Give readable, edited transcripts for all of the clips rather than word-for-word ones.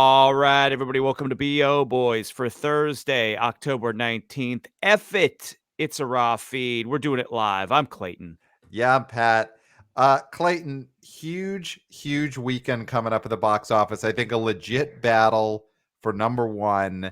All right, everybody, welcome to BO Boys for Thursday, October 19th. F it. It's a raw feed. We're doing it live. I'm Clayton. Yeah, Pat. Clayton, huge weekend coming up at the box office. I think a legit battle for number one.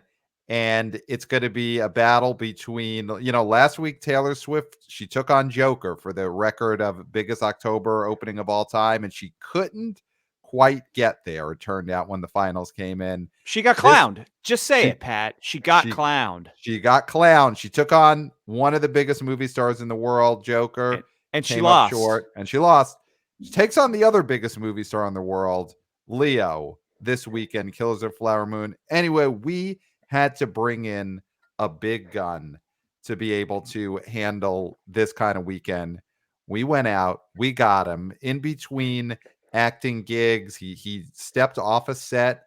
And it's going to be a battle between, last week, Taylor Swift, she took on Joker for the record of biggest October opening of all time. And she couldn't quite get there, it turned out, when the finals came in. She got This, clowned. Just say she, it, Pat. She got she, clowned. she got clowned. She took on one of the biggest movie stars in the world, And, Joker, and she came up lost. short, and she lost. She takes on the other biggest movie star in the world, Leo, this weekend, Killers of Flower Moon. Anyway, we had to bring in a big gun to be able to handle this kind of weekend. We went out, we got him in between acting gigs. He stepped off a set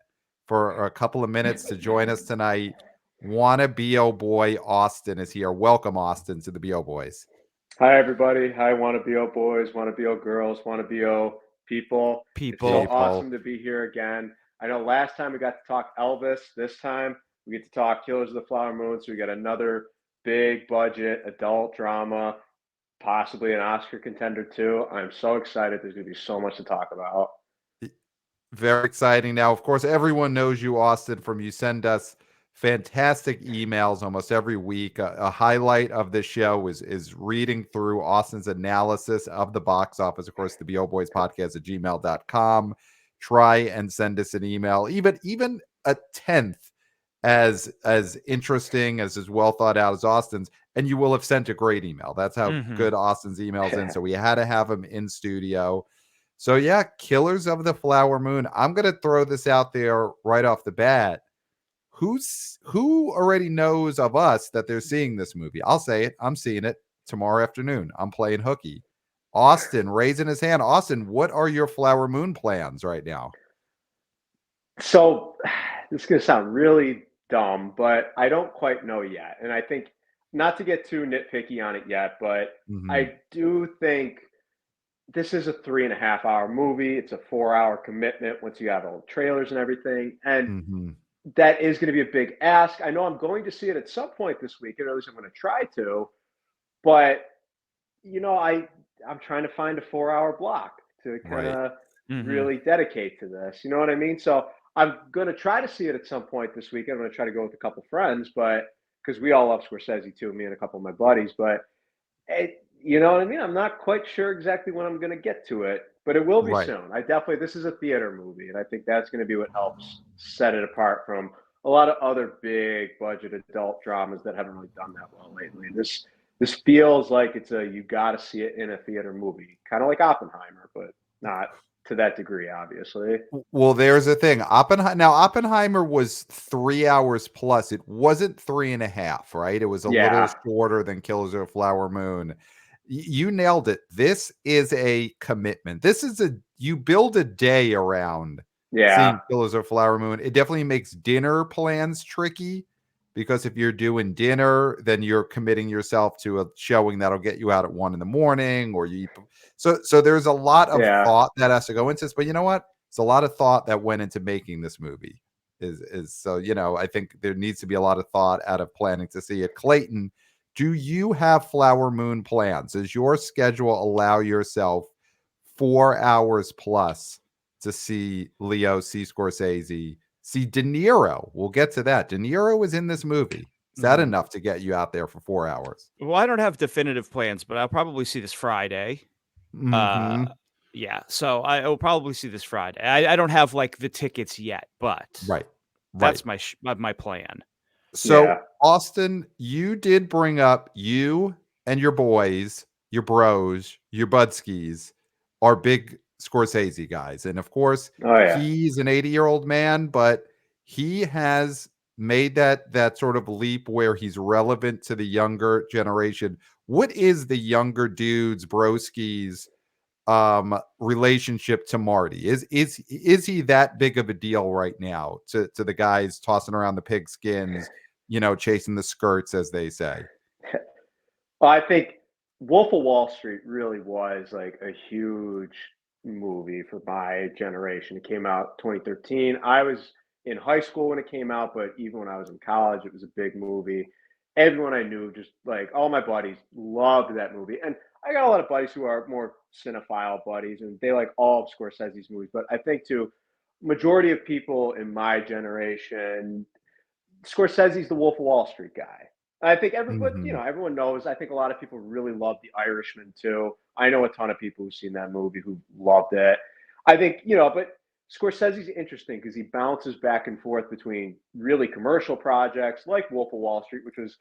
for a couple of minutes to join us tonight. Wanna BO boy Austin is here. Welcome, Austin, to the BO Boys. Hi, everybody. Hi, Wanna BO boys, Wanna BO girls, Wanna BO people. It's so People. awesome to be here again. I know last time we got to talk Elvis. This time we get to talk Killers of the Flower Moon. So we got another big budget adult drama, possibly an Oscar contender too. I'm so excited. There's going to be so much to talk about. Very exciting. Now, of course, everyone knows you, Austin, from you send us fantastic emails almost every week. A highlight of this show is reading through Austin's analysis of the box office. Of course, the theboboyspodcast at gmail.com. Try and send us an email, even a tenth as interesting, as well thought out as Austin's, and you will have sent a great email. That's how good Austin's emails in. So we had to have him in studio. So yeah, Killers of the Flower Moon. I'm gonna throw this out there right off the bat. Who already knows of us that they're seeing this movie? I'll say it. I'm seeing it tomorrow afternoon. I'm playing hooky. Austin raising his hand. Austin, what are your Flower Moon plans right now? So this is going to sound really dumb, but I don't quite know yet. And I think not to get too nitpicky on it yet, but Mm-hmm. I do think this is a 3.5 hour movie. It's a 4 hour commitment once you have all the trailers and everything. And Mm-hmm. that is going to be a big ask. I know I'm going to see it at some point this week, or at least I'm going to try to. But I'm trying to find a 4 hour block to kind Right. of really dedicate to this. You know what I mean? So I'm going to try to see it at some point this weekend. I'm going to try to go with a couple friends, but because we all love Scorsese too, me and a couple of my buddies. But you know what I mean? I'm not quite sure exactly when I'm going to get to it, but it will be Right. soon. This is a theater movie, and I think that's going to be what helps set it apart from a lot of other big budget adult dramas that haven't really done that well lately. This feels like it's you got to see it in a theater movie, kind of like Oppenheimer, but not to that degree, obviously. Well, there's a thing. Oppenheimer was 3 hours plus. It wasn't 3.5, right? It was a little Yeah, shorter than Killers of the Flower Moon. You nailed it. This is a commitment. You build a day around yeah, seeing Killers of the Flower Moon. It definitely makes dinner plans tricky because if you're doing dinner, then you're committing yourself to a showing that'll get you out at 1 in the morning, or so there's a lot of yeah. thought that has to go into this. But you know what? It's a lot of thought that went into making this movie. Is so I think there needs to be a lot of thought out of planning to see it. Clayton, do you have Flower Moon plans? Does your schedule allow yourself 4 hours plus to see Leo, see Scorsese, see De Niro? We'll get to that. De Niro is in this movie. Is that enough to get you out there for 4 hours? Well, I don't have definitive plans, but I'll probably see this Friday. Mm-hmm. Yeah, so I will probably see this Friday. I don't have like the tickets yet, but Right. that's Right. my plan. So, Yeah. Austin, you did bring up you and your boys, your bros, your budskis are big Scorsese guys. And of course, Oh yeah. he's an 80-year-old man, but he has made that sort of leap where he's relevant to the younger generation. What is the younger dudes, broskis, relationship to Marty? Is he that big of a deal right now to the guys tossing around the pigskins, chasing the skirts, as they say? Well, I think Wolf of Wall Street really was like a huge movie for my generation. It came out 2013. I was in high school when it came out, but even when I was in college, it was a big movie. Everyone I knew, just like all my buddies, loved that movie. And I got a lot of buddies who are more cinephile buddies, and they like all of Scorsese's movies. But I think too, majority of people in my generation, Scorsese's the Wolf of Wall Street guy. I think Mhm. everyone knows. I think a lot of people really love The Irishman too. I know a ton of people who've seen that movie who loved it. I think, but Scorsese's interesting because he bounces back and forth between really commercial projects like Wolf of Wall Street, which was,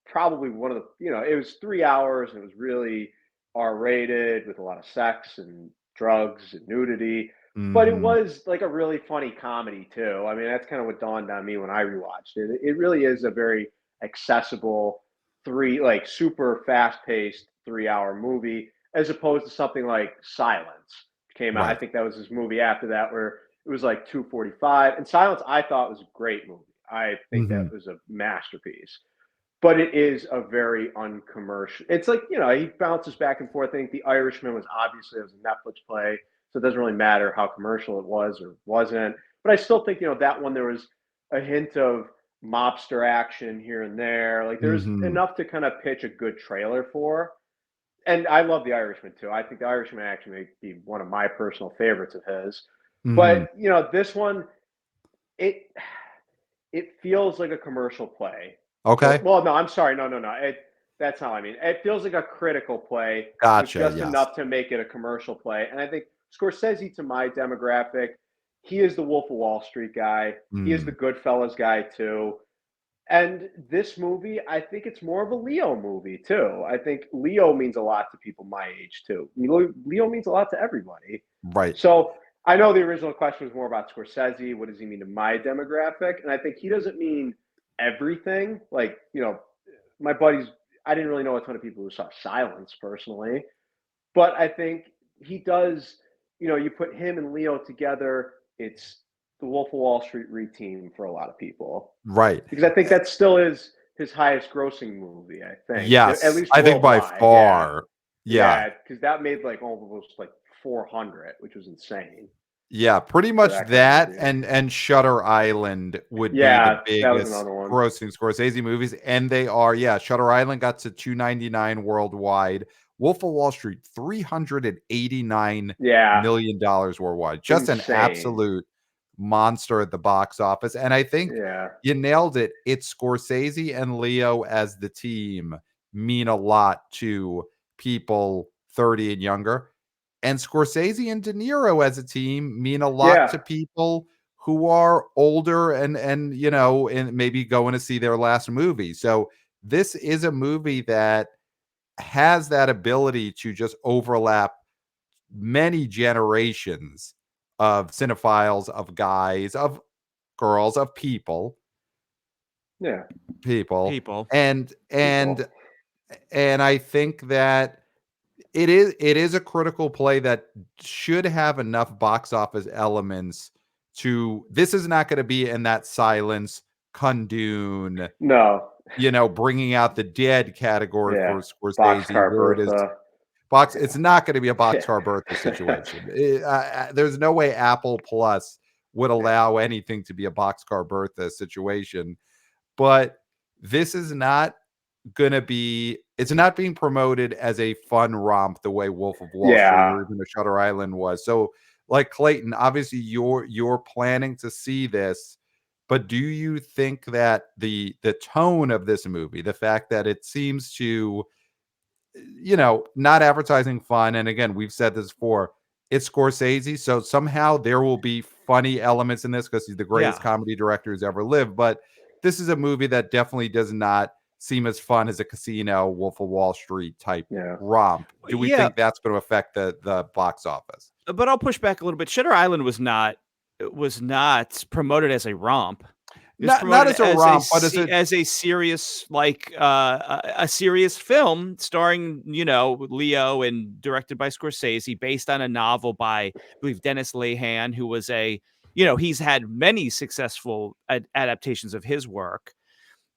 probably one of the, it was 3 hours and it was really R rated with a lot of sex and drugs and nudity. But it Mhm. was like a really funny comedy too. I mean, that's kind of what dawned on me when I rewatched it. It really is a very accessible like super fast-paced 3 hour movie, as opposed to something like Silence came out. I Right. think that was his movie after that where it was like 2:45. And Silence I thought was a great movie. I think that Mhm. was a masterpiece. But it is a very uncommercial. It's like, he bounces back and forth. I think The Irishman was obviously, it was a Netflix play, so it doesn't really matter how commercial it was or wasn't. But I still think, that one there was a hint of mobster action here and there. Like there's Mhm. enough to kind of pitch a good trailer for. And I love The Irishman too. I think The Irishman actually may be one of my personal favorites of his. But, Mhm. this one, it it feels like a commercial play. Okay. Well, no, I'm sorry. No, no, no. That's how I mean. It feels like a critical play with Gotcha. just Yes. enough to make it a commercial play. And I think Scorsese, to my demographic, he is the Wolf of Wall Street guy. He is the Mm. Goodfellas guy too. And this movie, I think it's more of a Leo movie too. I think Leo means a lot to people my age too. I mean, Leo means a lot to everybody. Right. So I know the original question was more about Scorsese. What does he mean to my demographic? And I think he doesn't mean everything. Like, my buddies, I didn't really know a ton of people who saw Silence personally, but I think he does, you put him and Leo together, it's the Wolf of Wall Street re-team for a lot of people. Right. Because I think that still is his highest grossing movie, I think. At Yes. least I think by worldwide. Yeah. far. Yeah. Yeah. Because that made like almost like 400, which was insane Yeah, pretty for much that kind of that movie. and Shutter Island would be the Yeah, that was biggest another one. grossing Scorsese movies, and they are. Yeah, Shutter Island got to 299 worldwide. Wolf of Wall Street, $389 Yeah, million worldwide. Just an insane. absolute monster at the box office. And I think Yeah, you nailed it. It's Scorsese and Leo as the team mean a lot to people 30 and younger. And Scorsese and De Niro as a team mean a lot yeah, to people who are older and maybe going to see their last movie. So this is a movie that has that ability to just overlap many generations of cinephiles, of guys, of girls, of yeah. people, People. and People. and and I think that it is a critical play that should have enough box office elements to. This is not going to be in that Silence, Kundun, No. bringing out the dead category Yeah. for Scorsese, Boxcar where it is Bertha. it's not going to be a Boxcar Bertha Yeah. situation. There's no way Apple Plus would allow anything to be a Boxcar Bertha situation, but this is not gonna be. It's not being promoted as a fun romp the way Wolf of Wall Street Yeah. or even a Shutter Island was. So, like Clayton, obviously you're planning to see this, but do you think that the tone of this movie, the fact that it seems to, not advertising fun, and again, we've said this before, it's Scorsese, so somehow there will be funny elements in this because he's the greatest Yeah. comedy director who's ever lived, but this is a movie that definitely does not seem as fun as a Casino, Wolf of Wall Street type Yeah. romp. Do we Yeah, think that's going to affect the box office? but I'll push back a little bit. Shutter Island was not promoted as a romp. It was Not promoted as a romp, but as a serious a serious film starring, Leo and directed by Scorsese, based on a novel by, I believe, Dennis Lehane, who was he's had many successful adaptations of his work.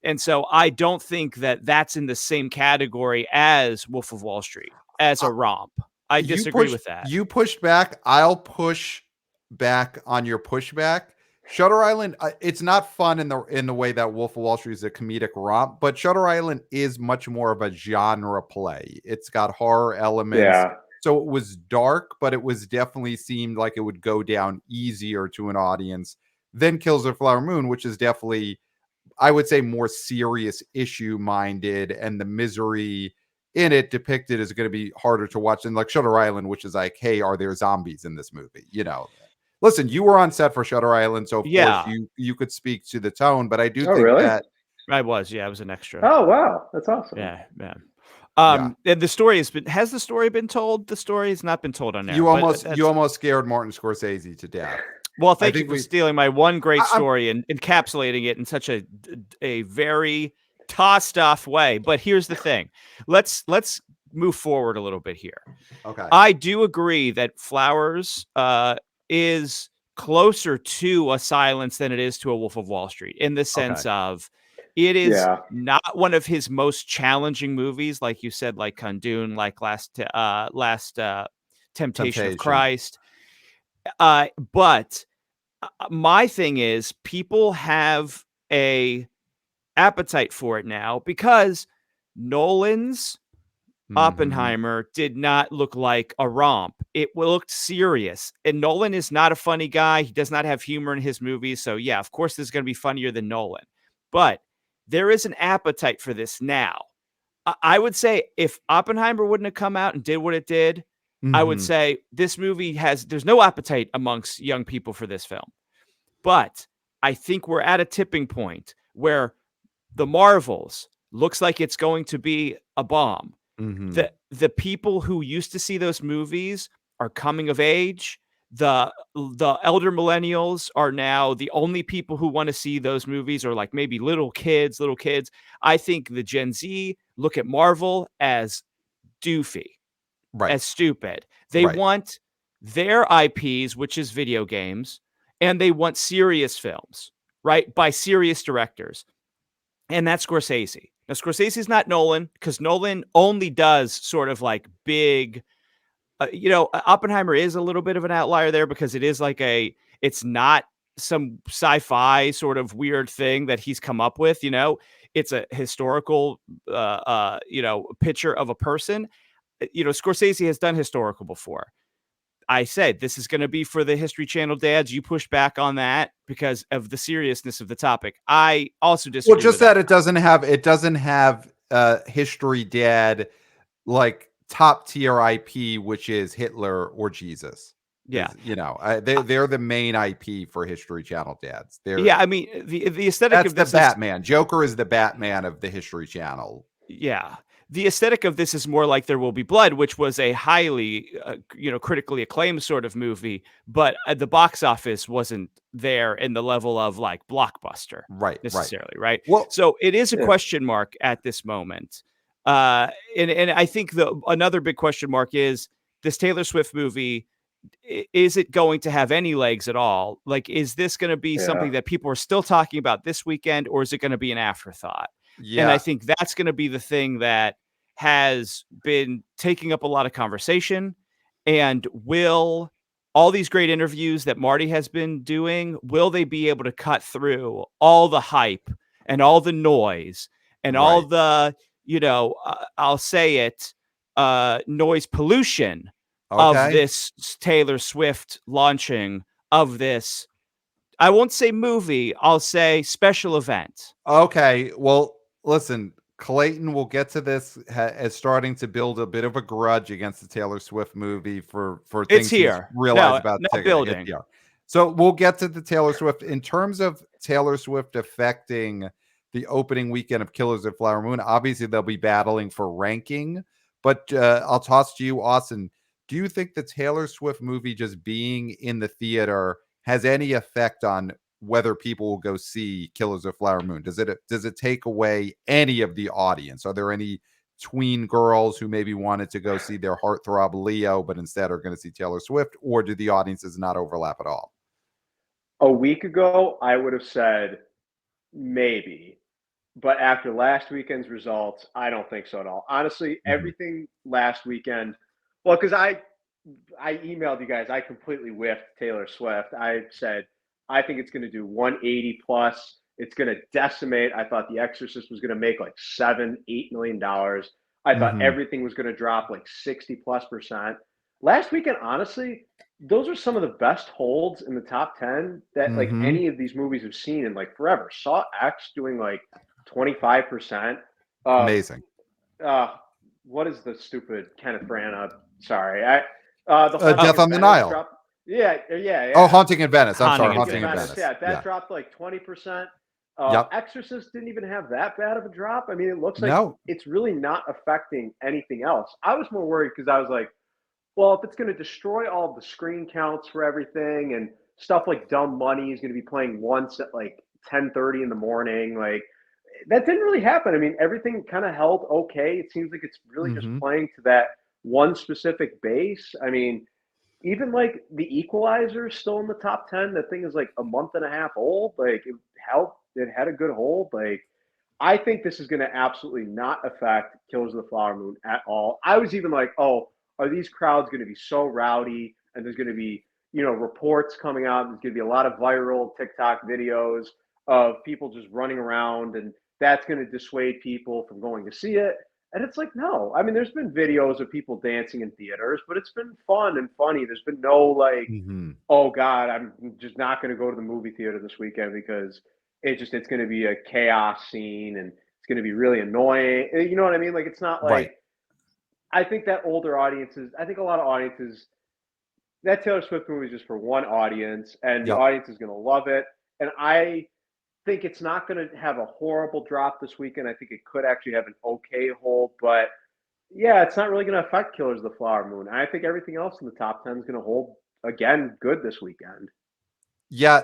And so I don't think that that's in the same category as Wolf of Wall Street as a romp. I you disagree pushed with that. you pushed back. I'll push back on your pushback Shutter Island, it's not fun in the way that Wolf of Wall Street is a comedic romp, but Shutter Island is much more of a genre play. It's got horror elements. Yeah. So it was dark, but it was definitely seemed like it would go down easier to an audience than Kills of the Flower Moon, which is definitely, I would say, more serious issue minded, and the misery in it depicted is going to be harder to watch than like Shutter Island, which is like, hey, are there zombies in this movie? You know, listen, you were on set for Shutter Island, so of course Yeah. you could speak to the tone, but I do Oh, think really? that I was an extra. Oh, wow. That's awesome. Yeah. Yeah. And the story has the story been told? The story has not been told on air. you but almost scared Martin Scorsese to death. Well, I thank you think for stealing my one great I'm- story and encapsulating it in such a very tossed off way. But here's the thing. Let's move forward a little bit here. Okay. I do agree that Flowers is closer to a Silence than it is to a Wolf of Wall Street, in the sense of it is not one of his most challenging movies, like you said, like Kundun, like Last Temptation of Christ. But my thing is, people have a appetite for it now because Nolan's Oppenheimer did not look like a romp. It looked serious. And Nolan is not a funny guy. He does not have humor in his movies. So, yeah, of course, this is going to be funnier than Nolan. But there is an appetite for this now. I would say if Oppenheimer wouldn't have come out and did what it did, I would say this movie there's no appetite amongst young people for this film. But I think we're at a tipping point where the Marvels looks like it's going to be a bomb. The people who used to see those movies are coming of age. The elder millennials are now the only people who want to see those movies, or like maybe little kids. I think the Gen Z look at Marvel as doofy, as stupid. They want their IPs, which is video games, and they want serious films, right? By serious directors. And that's Scorsese. Now, Scorsese's not Nolan, because Nolan only does sort of like big, Oppenheimer is a little bit of an outlier there because it is like it's not some sci-fi sort of weird thing that he's come up with, it's a historical, picture of a person. Scorsese has done historical before. I said this is going to be for the History Channel dads. You push back on that because of the seriousness of the topic. I also disagree. Well, just that it doesn't have History Dad like top tier IP, which is Hitler or Jesus. Yeah, they're the main IP for History Channel dads. I mean the aesthetic of this the Batman. Joker is the Batman of the History Channel. Yeah. The aesthetic of this is more like There Will Be Blood, which was a highly, critically acclaimed sort of movie, but the box office wasn't there in the level of like blockbuster, necessarily, right? Well, so it is a question mark at this moment, and I think another big question mark is this Taylor Swift movie. Is it going to have any legs at all? Like, is this going to be something that people are still talking about this weekend, or is it going to be an afterthought? Yeah. And I think that's going to be the thing that has been taking up a lot of conversation. And will all these great interviews that Marty has been doing, will they be able to cut through all the hype and all the noise and all the, I'll say it, noise pollution of this Taylor Swift launching of this, I won't say movie, I'll say special event. Okay. Well, listen, Clayton will get to this as starting to build a bit of a grudge against the Taylor Swift movie for things he's realized about building. So we'll get to the Taylor Swift. In terms of Taylor Swift affecting the opening weekend of Killers of the Flower Moon, obviously they'll be battling for ranking, but I'll toss to you, Austin. Do you think the Taylor Swift movie just being in the theater has any effect on whether people will go see Killers of Flower Moon? Does it take away any of the audience? Are there any tween girls who maybe wanted to go see their heartthrob Leo, but instead are going to see Taylor Swift, or do the audiences not overlap at all? A week ago, I would have said maybe, but after last weekend's results, I don't think so at all. Honestly, everything last weekend, well, because I emailed you guys, I completely whiffed Taylor Swift. I said, I think it's going to do 180 plus. It's going to decimate. I thought The Exorcist was going to make like $7-8 million. I thought everything was going to drop like 60+%. Last weekend, honestly, those are some of the best holds in the top 10 that like any of these movies have seen in like forever. Saw X doing like 25%. Amazing. What is the stupid Kenneth Branagh? Sorry, the Haunting Death in on the Venice Nile. dropped. Yeah. Oh, Haunting in Venice. I'm sorry, Haunting Haunting in in Venice. Venice. Yeah, that dropped like 20%. Yep. Exorcist didn't even have that bad of a drop. I mean, it looks like No. it's really not affecting anything else. I was more worried because I was like, well, if it's going to destroy all the screen counts for everything and stuff like Dumb Money is going to be playing once at like 10:30 in the morning, like that didn't really happen. I mean, everything kind of held okay. It seems like it's really just playing to that one specific base. I mean, even like The Equalizer is still in the top 10. That thing is like a month and a half old. Like it helped. It had a good hold. Like I think this is going to absolutely not affect Killers of the Flower Moon at all. I was even like, oh, are these crowds going to be so rowdy? And there's going to be, reports coming out. There's going to be a lot of viral TikTok videos of people just running around, and that's going to dissuade people from going to see it. And it's like, no. I mean, there's been videos of people dancing in theaters, but it's been fun and funny. There's been no like, oh God, I'm just not going to go to the movie theater this weekend because it's going to be a chaos scene and it's going to be really annoying. You know what I mean? Like, it's not like, Right. I think that older audiences, I think a lot of audiences, that Taylor Swift movie is just for one audience, and the audience is going to love it. And I think it's not going to have a horrible drop this weekend. I think it could actually have an okay hold, but yeah, it's not really going to affect Killers of the Flower Moon. I think everything else in the top 10 is going to hold again good this weekend. Yeah,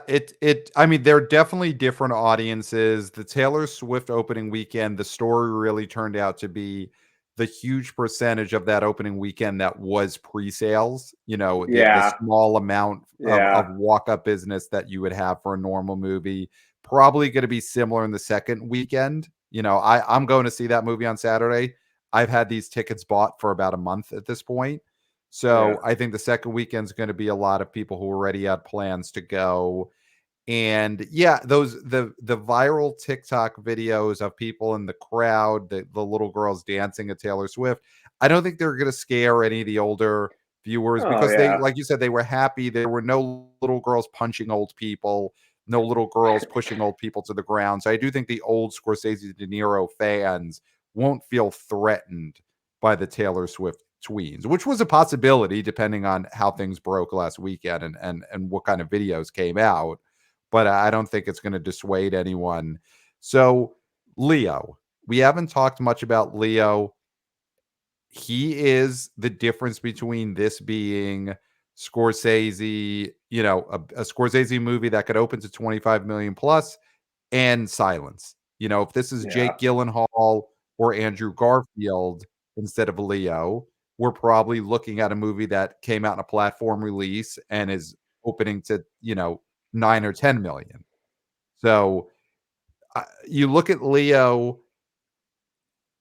I mean, they're definitely different audiences. The Taylor Swift opening weekend, the story really turned out to be the huge percentage of that opening weekend that was pre-sales, the Yeah. small amount of walk-up business that you would have for a normal movie. Probably going to be similar in the second weekend. I'm going to see that movie on Saturday. I've had these tickets bought for about a month at this point. So I think the second weekend is going to be a lot of people who already had plans to go. And yeah, the viral TikTok videos of people in the crowd, the little girls dancing at Taylor Swift, I don't think they're going to scare any of the older viewers because they, like you said, they were happy. There were no little girls punching old people, no little girls pushing old people to the ground. So I do think the old Scorsese De Niro fans won't feel threatened by the Taylor Swift tweens, which was a possibility depending on how things broke last weekend and what kind of videos came out. But I don't think it's going to dissuade anyone. So Leo, we haven't talked much about Leo. He is the difference between this being Scorsese, a Scorsese movie that could open to 25 million plus, and Silence. If this is Jake Gyllenhaal or Andrew Garfield instead of Leo, we're probably looking at a movie that came out in a platform release and is opening to, 9 or 10 million. So you look at Leo,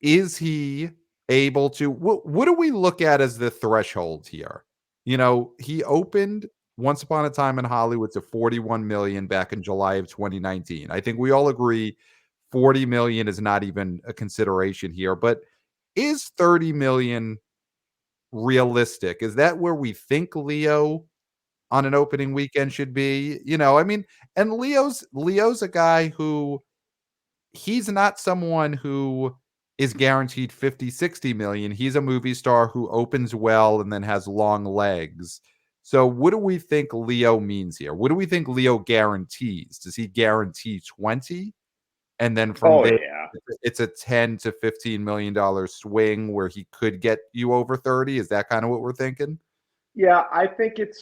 is he able to, what do we look at as the threshold here? He opened Once Upon a Time in Hollywood to 41 million back in July of 2019. I think we all agree 40 million is not even a consideration here, but is 30 million realistic? Is that where we think Leo on an opening weekend should be? I mean, and Leo's a guy who, he's not someone who is guaranteed 50, 60 million. He's a movie star who opens well and then has long legs. So what do we think Leo means here? What do we think Leo guarantees? Does he guarantee 20? And then from there, it's a 10 to 15 million dollar swing where he could get you over 30. Is that kind of what we're thinking? Yeah, I think it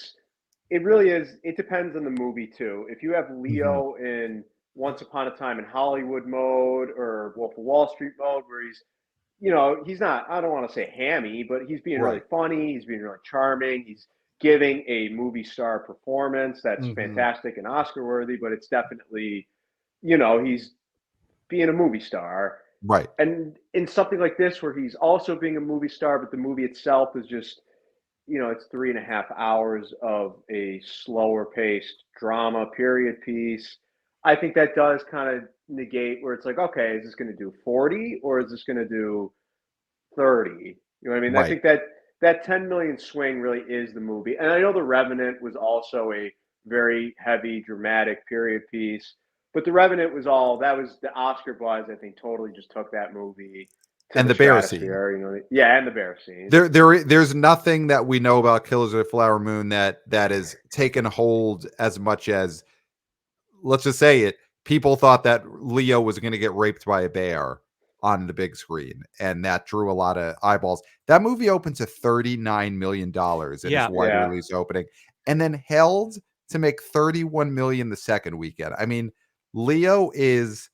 really is. It depends on the movie too. If you have Leo in Once Upon a Time in Hollywood mode or Wolf of Wall Street mode, where he's not, I don't want to say hammy, but he's being really funny. He's being really charming. He's giving a movie star performance that's fantastic and Oscar worthy, but it's definitely, he's being a movie star. Right. And in something like this, where he's also being a movie star, but the movie itself is just, it's 3.5 hours of a slower paced drama period piece. I think that does kind of negate where it's like, okay, is this going to do 40 or is this going to do 30? You know what I mean? I Right. think that 10 million swing really is the movie. And I know The Revenant was also a very heavy, dramatic period piece, but The Revenant was that was the Oscar buzz, I think, totally just took that movie to And the the bear scene. stratosphere. Yeah, and the bear scene. There's nothing that we know about Killers of the Flower Moon that is taken hold as much as, let's just say it, people thought that Leo was going to get raped by a bear on the big screen, and that drew a lot of eyeballs. That movie opened to $39 million in its Yeah. wide Yeah. release opening, and then held to make $31 million the second weekend. I mean, Leo is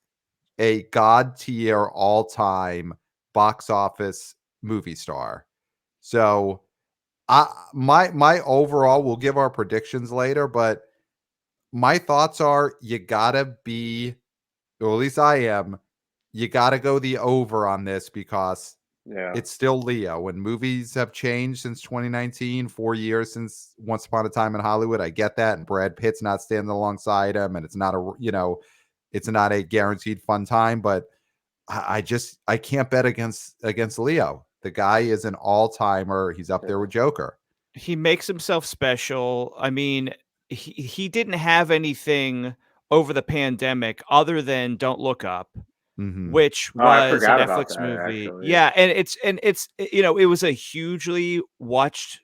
a god tier all time box office movie star. So my overall, we'll give our predictions later, but my thoughts are you gotta be, or at least I am, you gotta go the over on this because Yeah. it's still Leo. And movies have changed since 2019, 4 years since Once Upon a Time in Hollywood. I get that. And Brad Pitt's not standing alongside him, and it's not it's not a guaranteed fun time, but I can't bet against Leo. The guy is an all-timer. He's up there with Joker. He makes himself special. I mean, he didn't have anything over the pandemic other than Don't Look Up, Mm-hmm. which Oh, I was a forgot about Netflix that movie. actually. Yeah, and it was a hugely watched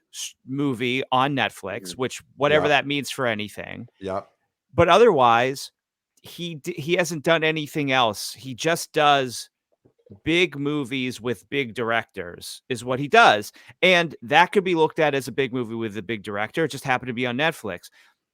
movie on Netflix, Mhm. which whatever Yep. that means for anything. Yep. But otherwise, he hasn't done anything else. He just does big movies with big directors is what he does. And that could be looked at as a big movie with a big director. It just happened to be on Netflix.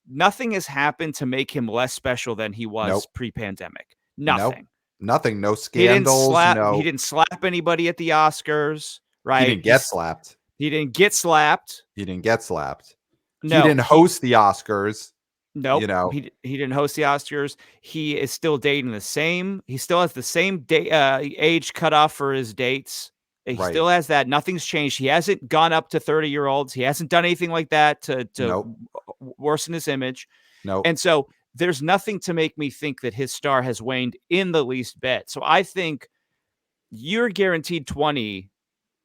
Nothing has happened to make him less special than he was Nope. pre-pandemic. Nope. Nothing. Nothing. No He didn't scandals. slap he No, didn't slap anybody at the Oscars, he right? didn't get slapped. He didn't get slapped. He didn't get slapped. He No, didn't host the Oscars. nope. He didn't host the Oscars. He is still dating the same. He still has the same age cutoff for his dates. He Right. still has that. Nothing's changed. He hasn't gone up to 30-year-olds. He hasn't done anything like that to Nope. worsen his image. Nope. And so there's nothing to make me think that his star has waned in the least bit. So I think you're guaranteed 20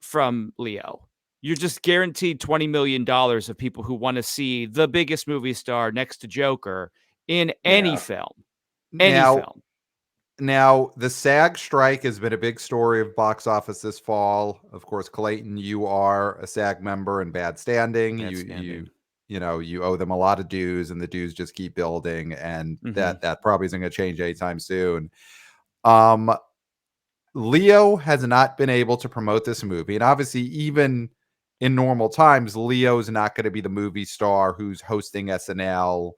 from Leo. You're just guaranteed $20 million of people who want to see the biggest movie star next to Joker in any Yeah. film. Any Now, film. Now, the SAG strike has been a big story of box office this fall. Of course, Clayton, you are a SAG member in bad standing. Bad standing. You owe them a lot of dues, and the dues just keep building, and that probably isn't going to change anytime soon. Leo has not been able to promote this movie, and obviously, even in normal times, Leo's not going to be the movie star who's hosting SNL,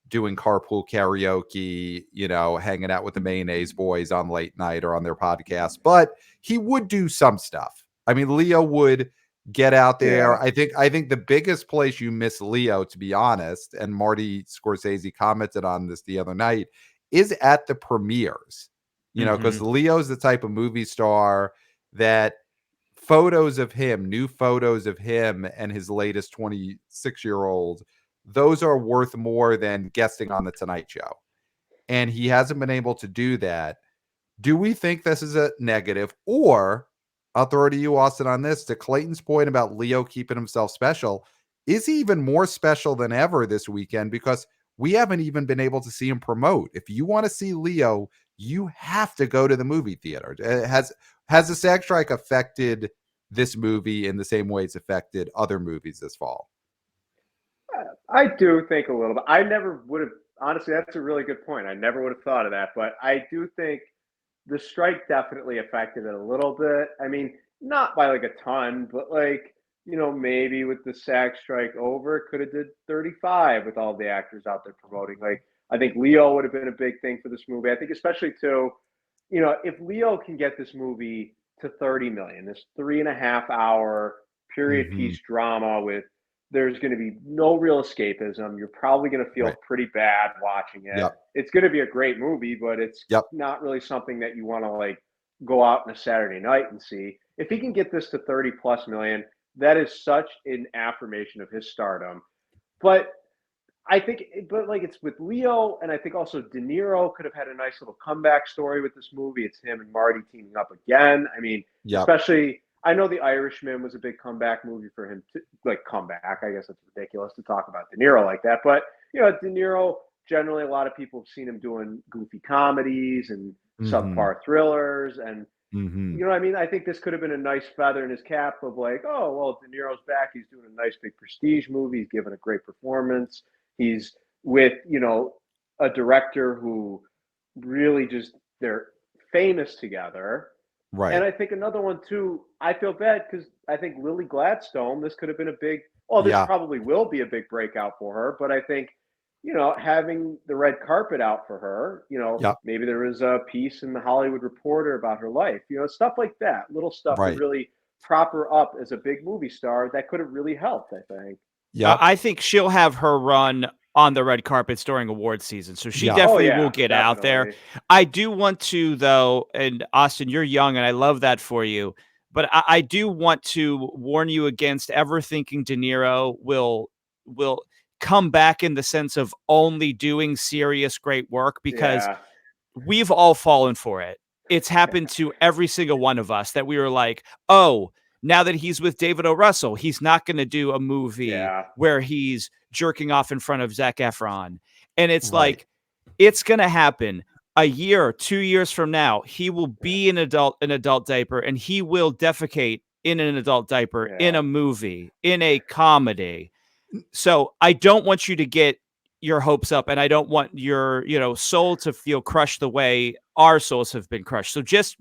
doing carpool karaoke, hanging out with the Mayonnaise Boys on late night or on their podcast, but he would do some stuff. I mean, Leo would get out there. Yeah. I think the biggest place you miss Leo, to be honest, and Marty Scorsese commented on this the other night, is at the premieres. Because Leo's the type of movie star that new photos of him and his latest 26-year-old, those are worth more than guesting on the Tonight Show. And he hasn't been able to do that. Do we think this is a negative? Or, I'll throw it to you, Austin, on this, to Clayton's point about Leo keeping himself special, is he even more special than ever this weekend because we haven't even been able to see him promote. If you want to see Leo, you have to go to the movie theater. Has the SAG strike affected this movie in the same way it's affected other movies this fall? I do think a little bit. I never would have, honestly, that's a really good point. I never would have thought of that, but I do think the strike definitely affected it a little bit. I mean, not by like a ton, but maybe with the SAG strike over, could have did 35 with all the actors out there promoting. Like, I think Leo would have been a big thing for this movie. I think especially too, if Leo can get this movie to 30 million, this 3.5 hour period piece drama with there's going to be no real escapism. You're probably going to feel pretty bad watching it. Yep. It's going to be a great movie, but it's not really something that you want to like go out on a Saturday night and see. If he can get this to 30 plus million, that is such an affirmation of his stardom. But I think, but like it's with Leo, and I think also De Niro could have had a nice little comeback story with this movie. It's him and Marty teaming up again. I mean, Yep. especially I know The Irishman was a big comeback movie for him. Like comeback, I guess it's ridiculous to talk about De Niro like that, but De Niro. Generally, a lot of people have seen him doing goofy comedies and Mm-hmm. subpar thrillers, and Mm-hmm. you know what I mean? I think this could have been a nice feather in his cap of like, oh, well, De Niro's back. He's doing a nice big prestige movie. He's giving a great performance. He's with, a director who really just, they're famous together. And Right. I think another one too, I feel bad because I think Lily Gladstone, this could have been a big, well, this Yeah. probably will be a big breakout for her, but I think, having the red carpet out for her, Yep. maybe there was a piece in the Hollywood Reporter about her life, stuff like that, little stuff to Right. really prop her up as a big movie star that could have really helped, I think. Yep. I think she'll have her run on the red carpets during award season. So she Yeah. definitely Oh, yeah, will get out there. definitely. I do want to, though, and Austin, you're young and I love that for you. But I do want to warn you against ever thinking De Niro will come back in the sense of only doing serious great work, because Yeah. we've all fallen for it. It's happened to every single one of us that we were like, oh, now that he's with David O. Russell, he's not going to do a movie Yeah. where he's jerking off in front of Zac Efron. And it's Right. like, it's going to happen a year, 2 years from now. He will be an adult diaper, and he will defecate in an adult diaper in Yeah. a movie, in a comedy. So I don't want you to get your hopes up, and I don't want your, soul to feel crushed the way our souls have been crushed. So just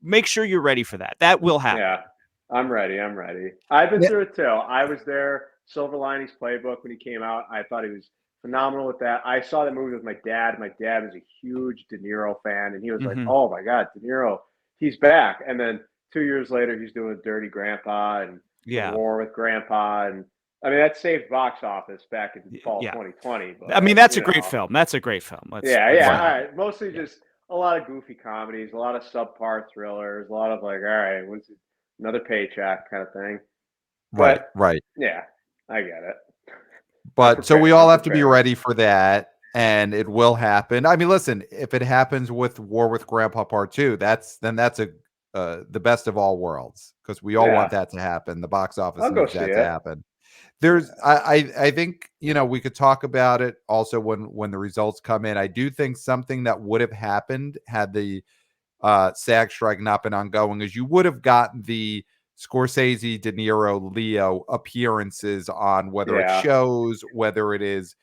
make sure you're ready for that. That will happen. Yeah. I'm ready. I'm ready. I've been Yeah. through it too. I was there, Silver Linings Playbook, when he came out. I thought he was phenomenal with that. I saw that movie with my dad. My dad was a huge De Niro fan, and he was like, Mhm. "Oh my God, De Niro, he's back!" And then 2 years later, he's doing Dirty Grandpa and The Yeah. War with Grandpa, and I mean that saved box office back in fall Yeah. 2020. But I mean, that's a great film. That's a great film. yeah, let's yeah. not- All right. Mostly just a lot of goofy comedies, a lot of subpar thrillers, a lot of like, all right, when's another paycheck kind of thing. Right. But Right. yeah, I get it. But so we prepared. all I'm have to be prepared. ready for that, and it will happen. I mean, listen, if it happens with War with Grandpa Part 2, that's a the best of all worlds, because we all want Yeah, that to happen. The box office I'll go needs see that to it. happen. There's I think, we could talk about it also when the results come in. I do think something that would have happened had the SAG strike not been ongoing is you would have gotten the Scorsese, De Niro, Leo appearances on whether it Yeah, shows, whether it is,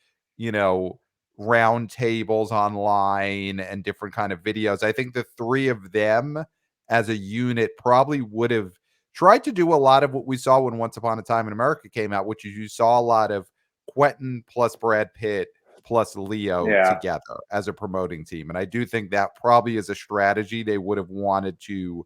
round tables online and different kind of videos. I think the three of them as a unit probably would have tried to do a lot of what we saw when Once Upon a Time in America came out, which is you saw a lot of Quentin plus Brad Pitt plus Leo yeah, together as a promoting team. And I do think that probably is a strategy they would have wanted to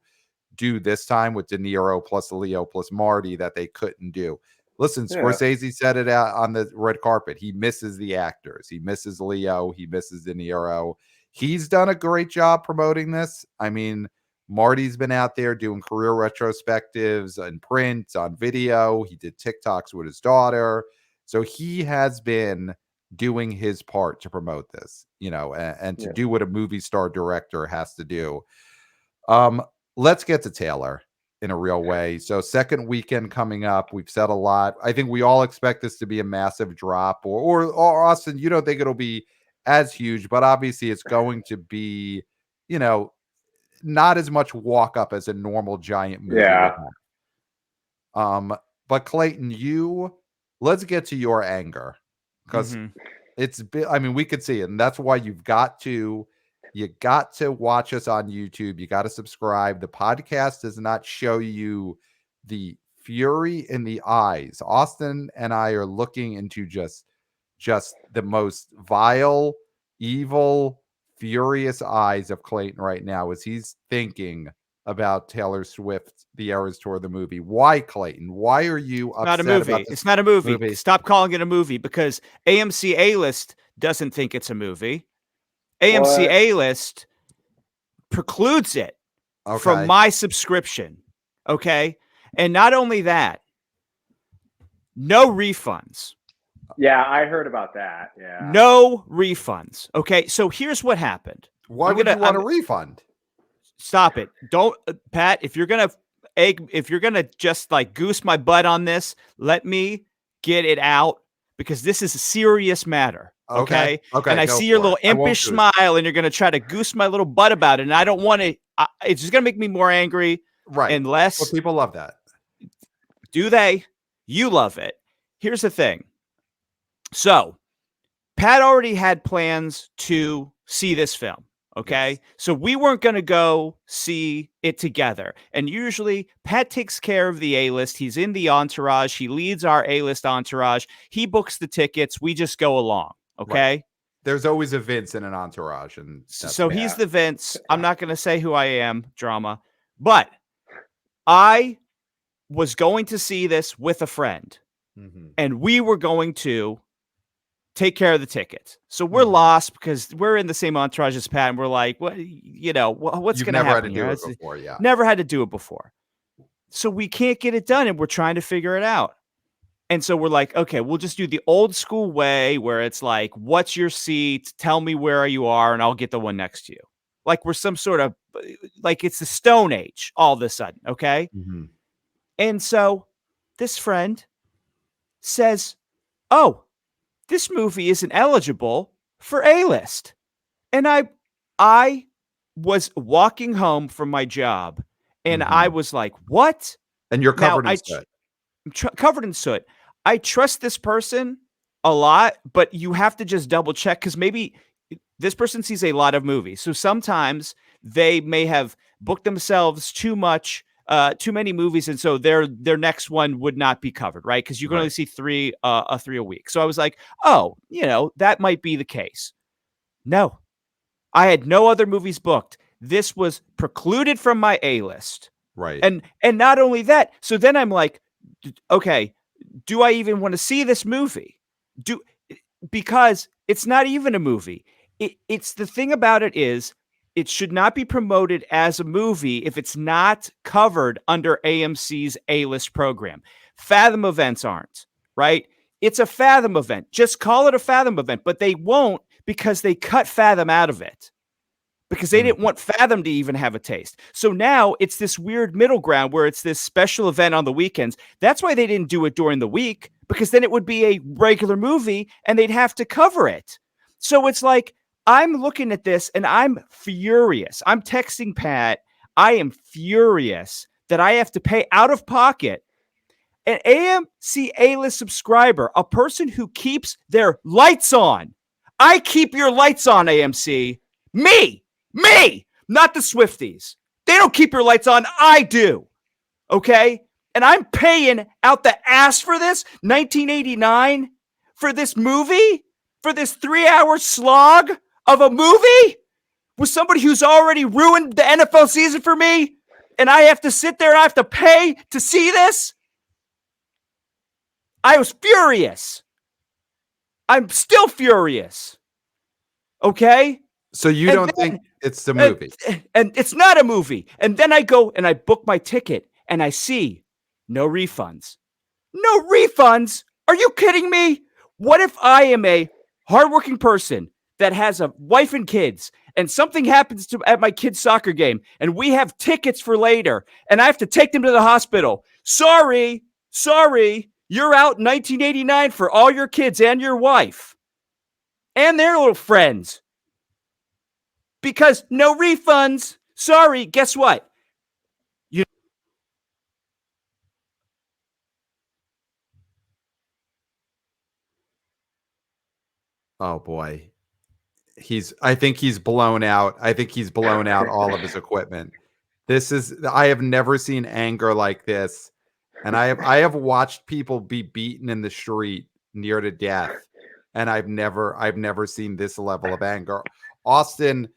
do this time with De Niro plus Leo plus Marty that they couldn't do. Listen, yeah, Scorsese said it out on the red carpet. He misses the actors. He misses Leo. He misses De Niro. He's done a great job promoting this. I mean, Marty's been out there doing career retrospectives in print, on video. He did TikToks with his daughter. So he has been doing his part to promote this, and to yeah, do what a movie star director has to do. Let's get to Taylor in a real way. So second weekend coming up, we've said a lot. I think we all expect this to be a massive drop, or Austin, you don't think it'll be as huge, but obviously it's going to be, not as much walk up as a normal giant movie would yeah, have. But Clayton, let's get to your anger, because Mhm. I mean, we could see it, and that's why you got to watch us on YouTube. You got to subscribe. The podcast does not show you the fury in the eyes. Austin and I are looking into just the most vile, evil, furious eyes of Clayton right now as he's thinking about Taylor Swift, the Eras Tour, the movie. Why, Clayton? Why are you Not a upset movie. about this It's not a movie. movie? Stop calling it a movie, because AMC A-List doesn't think it's a movie. AMC What? A-List precludes it from Okay. my subscription. Okay. And not only that, no refunds. Yeah, I heard about that. Yeah. No refunds. Okay, so here's what happened. Why would you want a refund? Stop it. Don't, Pat, if you're gonna just like goose my butt on this, let me get it out, because this is a serious matter. Okay. And I see your little impish smile, and you're gonna try to goose my little butt about it, and I don't want to. It's just gonna make me more angry. Right. Unless, well, people love that. Do they? You love it. Here's the thing. So, Pat already had plans to see this film. Okay. Yes. So we weren't going to go see it together. And usually Pat takes care of the A-list. He's in the entourage. He leads our A-list entourage. He books the tickets. We just go along. Okay. Right. There's always a Vince in an entourage. And so he's the Vince. I'm not going to say who I am, drama, but I was going to see this with a friend, and we were going to take care of the tickets. So we're lost because we're in the same entourage as Pat, and we're like, what, what's going to happen here? Never had to do it before, yeah. Never had to do it before. So we can't get it done, and we're trying to figure it out. And so we're like, okay, we'll just do the old school way where it's like, what's your seat? Tell me where you are, and I'll get the one next to you. Like we're some sort of, like it's the Stone Age all of a sudden, okay? And so this friend says, oh, this movie isn't eligible for A-list. And I was walking home from my job, and I was like, what? And you're covered in soot. I'm covered in soot. I trust this person a lot, but you have to just double check, because maybe this person sees a lot of movies. So sometimes they may have booked themselves too many movies, and so their next one would not be covered, right? Because you can only see three a week. So I was like, oh, that might be the case. No, I had no other movies booked. This was precluded from my A-list. Right. And not only that, so then I'm like, okay, do I even want to see this movie? Because it's not even a movie. It's the thing about it is, it should not be promoted as a movie if it's not covered under AMC's A-list program. Fathom events aren't, right? It's a Fathom event. Just call it a Fathom event, but they won't, because they cut Fathom out of it, because they didn't want Fathom to even have a taste. So now it's this weird middle ground where it's this special event on the weekends. That's why they didn't do it during the week, because then it would be a regular movie and they'd have to cover it. So it's like, I'm looking at this and I'm furious. I'm texting Pat. I am furious that I have to pay out of pocket an AMC A-list subscriber, a person who keeps their lights on. I keep your lights on, AMC. Me, not the Swifties. They don't keep your lights on. I do. Okay? And I'm paying out the ass for this, $19.89 for this movie, for this 3-hour slog of a movie with somebody who's already ruined the NFL season for me, and I have to sit there and I have to pay to see this? I was furious. I'm still furious. Okay? So you don't think it's the movie? And it's not a movie. And then I go and I book my ticket and I see no refunds. No refunds? Are you kidding me? What if I am a hardworking person that has a wife and kids, and something happens at my kid's soccer game, and we have tickets for later, and I have to take them to the hospital? Sorry, you're out $19.89 for all your kids and your wife and their little friends, because no refunds. Sorry, guess what? Oh boy. I think he's blown out. I think he's blown out all of his equipment. I have never seen anger like this. And I have watched people be beaten in the street near to death. And I've never seen this level of anger. Austin,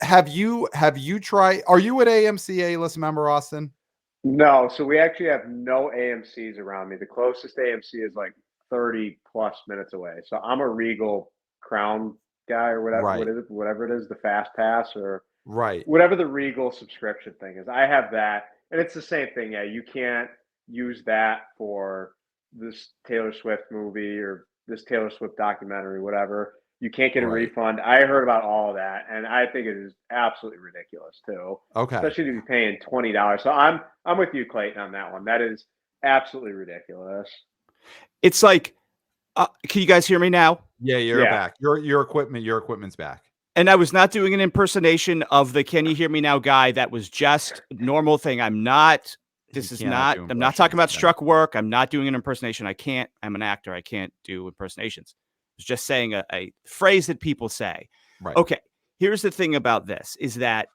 have you tried, are you an AMC A-list member, Austin? No, so we actually have no AMCs around me. The closest AMC is like 30 plus minutes away. So I'm a Regal Crown guy, or whatever, whatever it is, the Fast Pass, or whatever the Regal subscription thing is. I have that, and it's the same thing. Yeah, you can't use that for this Taylor Swift movie or this Taylor Swift documentary, whatever. You can't get a Right. refund. I heard about all of that, and I think it is absolutely ridiculous too. Okay. Especially to be paying $20. So I'm with you, Clayton, on that one. That is absolutely ridiculous. It's like, can you guys hear me now? Yeah, you're back. Your equipment's back. And I was not doing an impersonation of the "Can you hear me now" guy. That was just a normal thing. I'm not. This is not. I'm not talking about struck work. I'm not doing an impersonation. I can't. I'm an actor. I can't do impersonations. I was just saying a phrase that people say. Right. Okay. Here's the thing about this: is that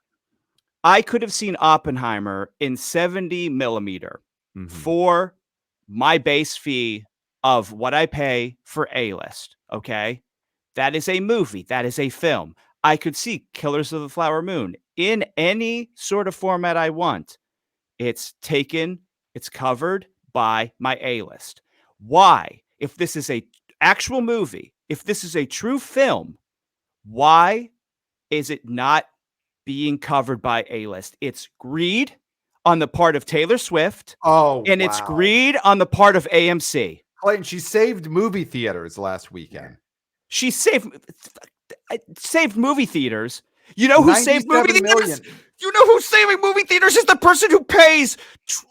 I could have seen Oppenheimer in 70 millimeter for my base fee of what I pay for A-list. Okay. That is a movie. That is a film. I could see Killers of the Flower Moon in any sort of format I want. It's taken, it's covered by my A-list. Why? If this is a actual movie, if this is a true film, why is it not being covered by A-list? It's greed on the part of Taylor Swift. And it's greed on the part of AMC. Clayton, she saved movie theaters last weekend. She saved movie theaters. You know who saved movie theaters? You know who's saving movie theaters is the person who pays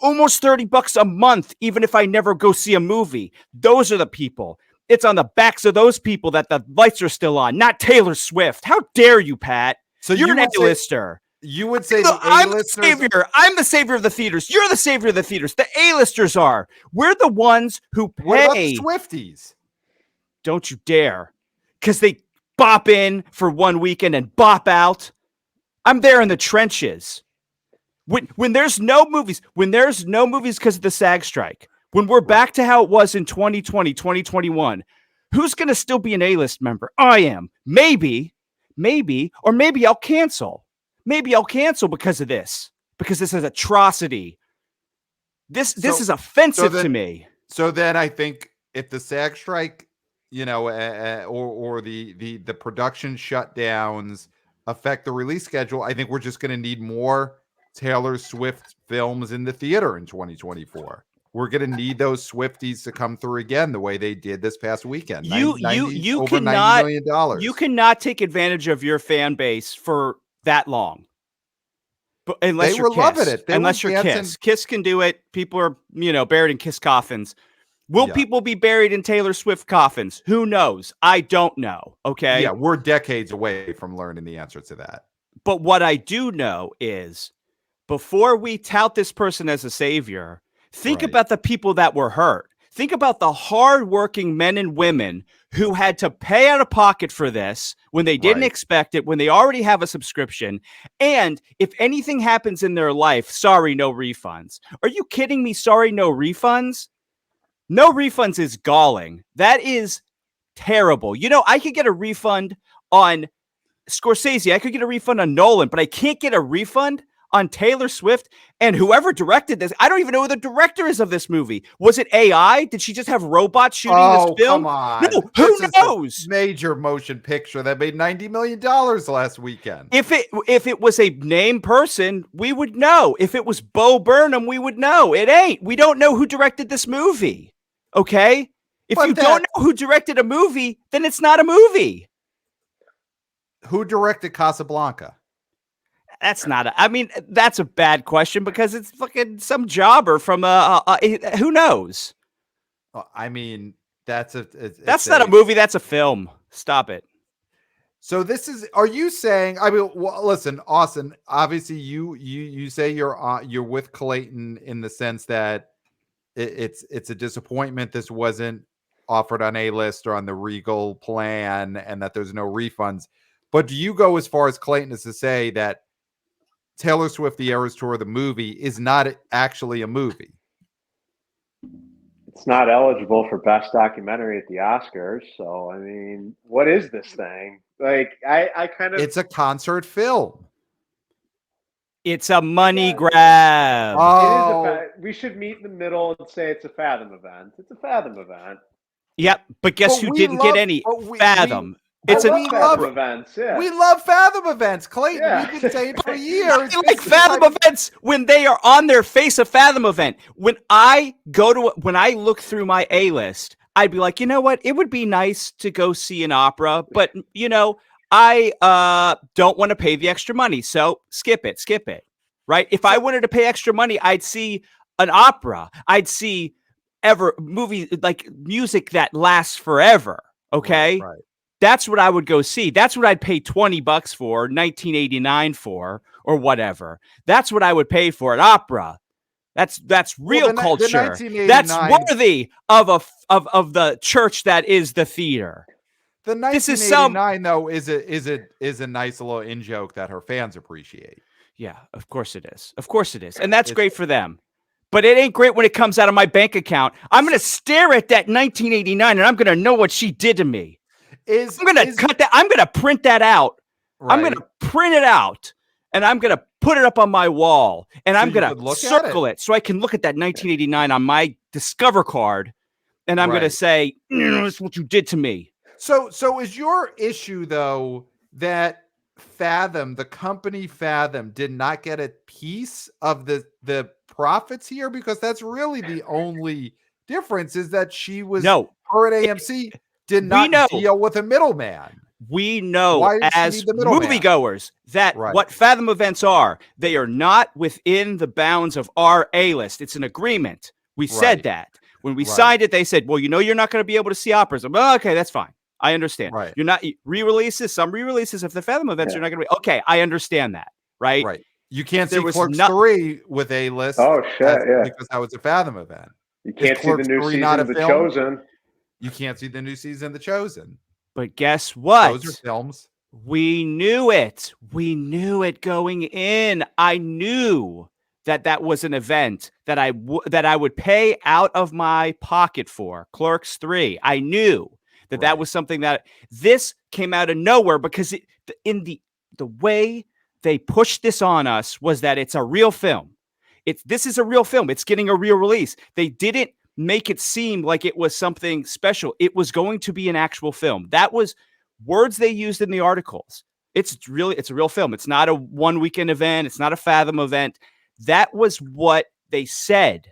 almost $30 a month, even if I never go see a movie. Those are the people. It's on the backs of those people that the lights are still on, not Taylor Swift. How dare you, Pat? So you're an A-lister. You would say I'm the savior. I'm the savior of the theaters. You're the savior of the theaters. The A-listers are. We're the ones who pay. What about the Swifties? Don't you dare. Because they bop in for one weekend and bop out. I'm there in the trenches. When there's no movies because of the SAG strike, when we're back to how it was in 2020, 2021, who's going to still be an A-list member? I am. Maybe, or maybe I'll cancel. Maybe I'll cancel because of this, because this is atrocity. This is offensive to me. So then I think if the SAG strike, or the production shutdowns affect the release schedule, I think we're just going to need more Taylor Swift films in the theater in 2024. We're going to need those Swifties to come through again the way they did this past weekend. You $90 million. You cannot take advantage of your fan base for that long. But unless you're Kiss. Loving it. Unless you're Kiss. Kiss can do it. People are, buried in Kiss coffins. Will people be buried in Taylor Swift coffins? Who knows? I don't know. Okay. Yeah, we're decades away from learning the answer to that. But what I do know is before we tout this person as a savior, think about the people that were hurt. Think about the hardworking men and women who had to pay out of pocket for this when they didn't expect it, when they already have a subscription. And if anything happens in their life, sorry, no refunds. Are you kidding me? Sorry, no refunds? No refunds is galling. That is terrible. I could get a refund on Scorsese. I could get a refund on Nolan, but I can't get a refund on Taylor Swift and whoever directed this. I don't even know who the director is of this movie. Was it AI? Did she just have robots shooting this film? Come on. No, who knows? Major motion picture that made $90 million last weekend. If it was a named person, we would know. If it was Bo Burnham, we would know. It ain't. We don't know who directed this movie. Okay? If you don't know who directed a movie, then it's not a movie. Who directed Casablanca? That's that's a bad question because it's fucking some jobber from who knows? That's not a movie. That's a film. Stop it. So are you saying, listen, Austin, obviously you say you're with Clayton in the sense that it's a disappointment this wasn't offered on A-list or on the Regal plan and that there's no refunds. But do you go as far as Clayton as to say that Taylor Swift, The Eras Tour, the movie, is not actually a movie? It's not eligible for Best Documentary at the Oscars. So, what is this thing? It's a concert film. It's a money grab. Oh. We should meet in the middle and say it's a Fathom event. It's a Fathom event. Yep, but guess who didn't get any? Fathom. It's I an love Fathom events. Yeah. We love Fathom events, Clayton. Yeah. We've been saying for I years. like Fathom events when they are on their face a Fathom event. When I look through my A list, I'd be like, you know what? It would be nice to go see an opera, but I don't want to pay the extra money, so skip it. Right? If I wanted to pay extra money, I'd see an opera. I'd see movie like music that lasts forever. Okay. Right. That's what I would go see. That's what I'd pay $20 for, 1989 for, or whatever. That's what I would pay for an opera. That's real culture. That's worthy of the church that is the theater. The 1989 though is a nice little in joke that her fans appreciate. Yeah, of course it is. Of course it is, and that's great for them. But it ain't great when it comes out of my bank account. I'm gonna stare at that 1989, and I'm gonna know what she did to me. I'm gonna cut that. I'm gonna print that out. Right. I'm gonna print it out, and I'm gonna put it up on my wall, and I'm gonna circle it so I can look at that 1989 on my Discover card, and I'm gonna say, "That's what you did to me." So is your issue though that Fathom, the company Fathom, did not get a piece of the profits here? Because that's really the only difference, is that her at AMC did not deal with a middleman. We know as moviegoers that what Fathom events are, they are not within the bounds of our A-list. It's an agreement. We said that. When we signed it, they said, well, you're not going to be able to see operas. I'm like, okay, that's fine. I understand. Right. You're not re-releases, some re-releases of the Fathom events, you're not going to be, okay, I understand that. Right. Right. You can't see Clerks 3 with A-list. Oh, shit, because that was a Fathom event. You can't see the new season of The Chosen. You can't see the new season of The Chosen. But guess what? Those are films. We knew it. We knew it going in. I knew that was an event that I would pay out of my pocket for. Clerks 3. I knew that was something that this came out of nowhere, because in the way they pushed this on us was that it's a real film. This is a real film. It's getting a real release. They didn't make it seem like it was something special. It was going to be an actual film. That was words they used in the articles. It's a real film. It's not a one weekend event. It's not a Fathom event. That was what they said.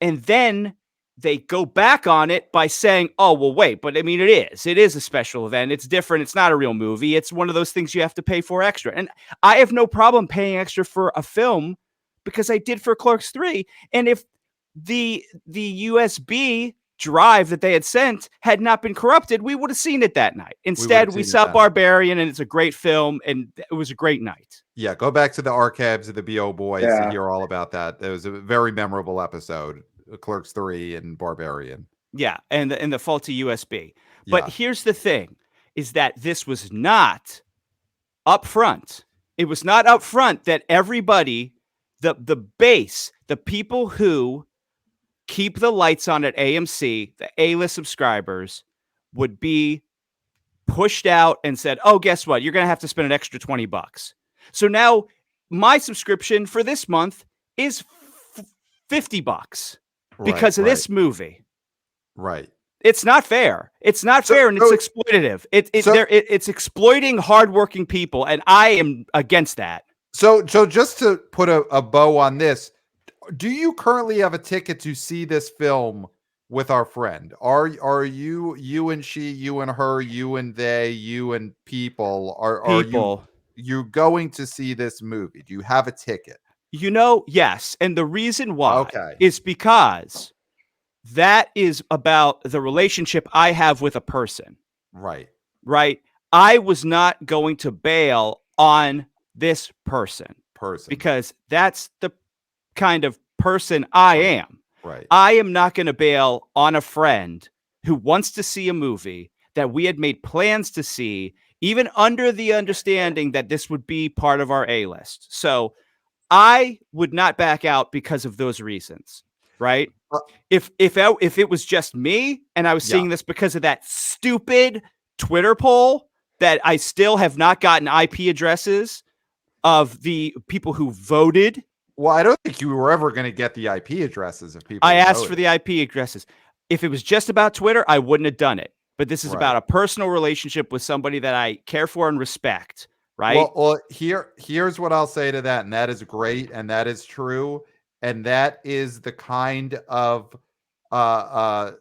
And then they go back on it by saying, oh, well, wait, but I mean, it is a special event. It's different. It's not a real movie. It's one of those things you have to pay for extra. And I have no problem paying extra for a film, because I did for Clerks 3. And if the USB drive that they had sent had not been corrupted, we would have seen it that night. Instead, we saw Barbarian, and it's a great film, and it was a great night. Yeah, go back to the archives of the BO Boys to hear all about that. It was a very memorable episode, Clerks 3 and Barbarian. Yeah, and the faulty USB. But here's the thing, is that this was not up front. It was not up front that everybody, the base, the people who keep the lights on at AMC, the A-list subscribers, would be pushed out and said, oh, guess what? You're going to have to spend an extra $20. So now my subscription for this month is $50 because of this movie. Right. It's not fair. It's not fair, and it's exploitative. It's exploiting hardworking people, and I am against that. So just to put a bow on this, do you currently have a ticket to see this film with our friend? Are you and she, you and her, you and they, you and people, are you going to see this movie? Do you have a ticket? Yes. And the reason why is because that is about the relationship I have with a person. Right. Right. I was not going to bail on this person because that's the kind of person I am. Right. I am not going to bail on a friend who wants to see a movie that we had made plans to see, even under the understanding that this would be part of our A-list. So I would not back out because of those reasons. Right. If it was just me and I was seeing this because of that stupid Twitter poll that I still have not gotten IP addresses of the people who voted. Well, I don't think you were ever going to get the IP addresses of people. I asked for the IP addresses. If it was just about Twitter, I wouldn't have done it. but this is Right. about a personal relationship with somebody that I care for and respect, right? Well, here's what I'll say to that, and that is great, and that is true, and that is the kind of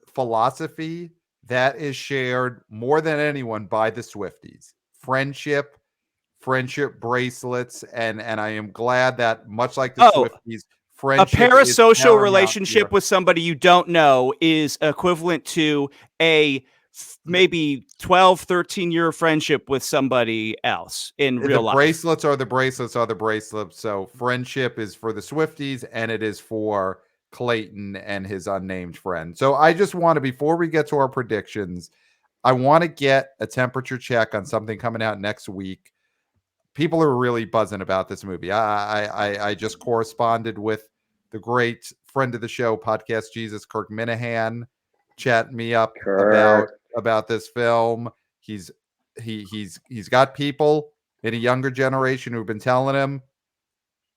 philosophy that is shared more than anyone by the Swifties. Friendship bracelets, and I am glad that much like the Oh, Swifties, a friendship is parasocial paramount here. relationship with somebody you don't know is equivalent to a maybe 12, 13-year friendship with somebody else in The real life. bracelets are the bracelets are the bracelets. So friendship is for the Swifties, and it is for Clayton and his unnamed friend. So I just want to, before we get to our predictions, I want to get a temperature check on something coming out next week. People are really buzzing about this movie. I just corresponded with the great friend of the show, Podcast Jesus, Kirk Minahan, chatting me up about this film. He's got people in a younger generation who've been telling him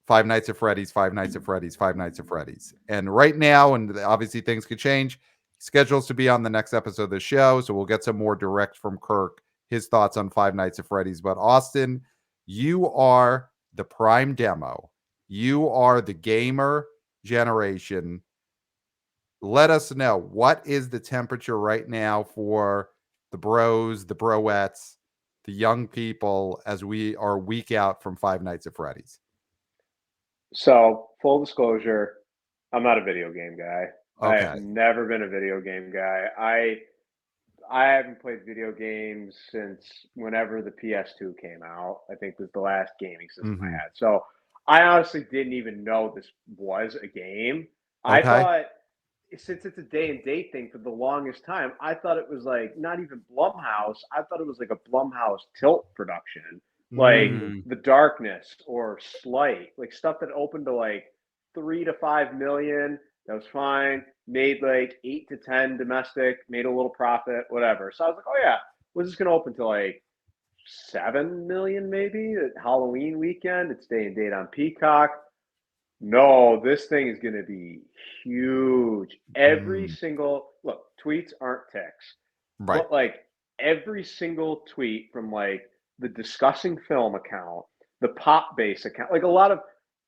Five Nights at Freddy's, Five Nights at Freddy's, Five Nights at Freddy's. And right now, and obviously things could change, schedules to be on the next episode of the show. So we'll get some more direct from Kirk, his thoughts on Five Nights at Freddy's. But Austin, you are the prime demo. You are the gamer generation. Let us know, what is the temperature right now for the bros, the broettes, the young people as we are a week out from Five Nights at Freddy's? So, full disclosure, I'm not a video game guy. I have Okay. never been a video game guy. I haven't played video games since whenever the PS2 came out. I think was the last gaming system I Mhm. had. So, I honestly didn't even know this was a game. I Okay. thought, since it's a day and date thing for the longest time, I thought it was like not even Blumhouse. I thought it was like a Blumhouse tilt production, like Mm. The Darkness or Slight, like stuff that opened to like 3 to 5 million. That was fine. Made like 8 to 10 domestic, made a little profit, whatever. So I was like, oh yeah, was this gonna open to like 7 million maybe at Halloween weekend? It's day and date on Peacock. No, this thing is going to be huge. Every Mm, single look, tweets aren't ticks, right. but like every single tweet from like the discussing film account, the pop base account, like a lot of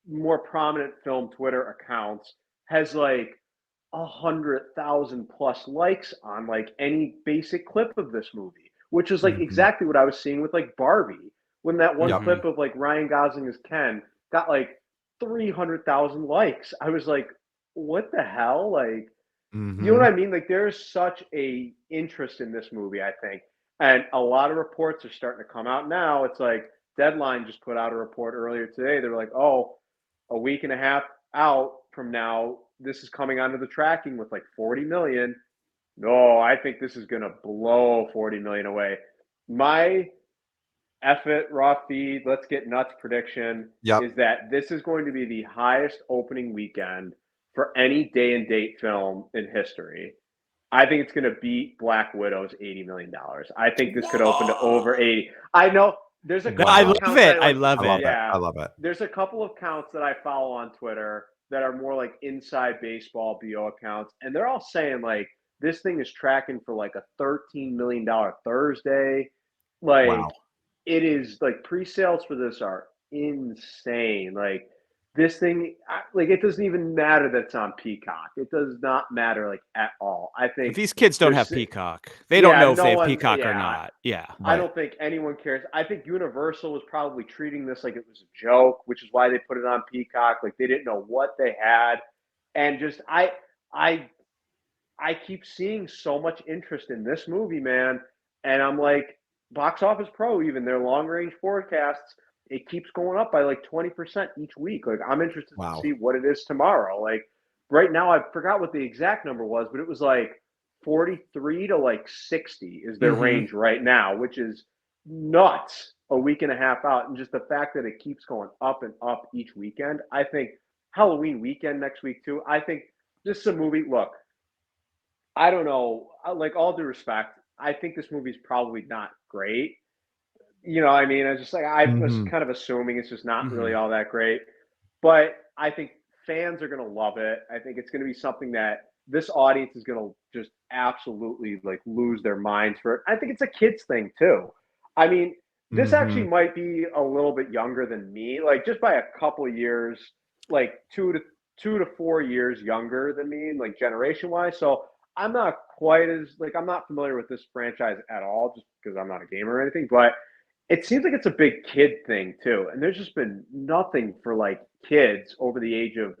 more prominent film Twitter accounts has like 100,000 plus likes on like any basic clip of this movie, which is like Mhm. exactly what I was seeing with like Barbie when that one Yep. clip of like Ryan Gosling as Ken got like 300,000 likes. I was like, what the hell? Like, you know what Mhm. I mean? Like, there's such a interest in this movie, I think, and a lot of reports are starting to come out now. It's like Deadline just put out a report earlier today. They were like, oh, a week and a half out from now, this is coming onto the tracking with like 40 million. No, I think this is going to blow 40 million away. My F it, raw feed, let's get nuts prediction Yep. is that this is going to be the highest opening weekend for any day and date film in history. I think it's going to beat Black Widow's $80 million. I think this could open to over 80. I know there's a I couple of Wow. love accounts that it. I I like. love I it. love it. Yeah. I love it. There's a couple of accounts that I follow on Twitter that are more like inside baseball BO accounts. And they're all saying like this thing is tracking for like a $13 million Thursday. Like Wow. it is like pre-sales for this are insane. Like this thing, like it doesn't even matter that it's on Peacock. It does not matter like at all. I If think these kids don't have there's, Peacock, they don't yeah, know if no they have one, Peacock or yeah. not. Yeah. I Right. don't think anyone cares. I think Universal was probably treating this like it was a joke, which is why they put it on Peacock. Like they didn't know what they had, and just I I keep seeing so much interest in this movie, man. And I'm like, Box Office Pro, even their long range forecasts, it keeps going up by like 20% each week. Like, I'm interested to Wow. see what it is tomorrow. Like, right now, I forgot what the exact number was, but it was like 43 to like 60 is their Mm-hmm. range right now, which is nuts a week and a half out. And just the fact that it keeps going up and up each weekend, I think Halloween weekend next week, too. I think this is a movie. Look, I don't know. Like all due respect, I think this movie's probably not great. You know, what I mean, I just like I was Mhm. kind of assuming it's just not Mm-hmm. really all that great. But I think fans are going to love it. I think it's going to be something that this audience is going to just absolutely like lose their minds for it. I think it's a kids thing too. I mean, this actually might be a little bit younger than me, like just by a couple of years, like 2 to 4 years younger than me, like generation wise. So I'm not quite as like I'm not familiar with this franchise at all, just because I'm not a gamer or anything. But it seems like it's a big kid thing too, and there's just been nothing for like kids over the age of,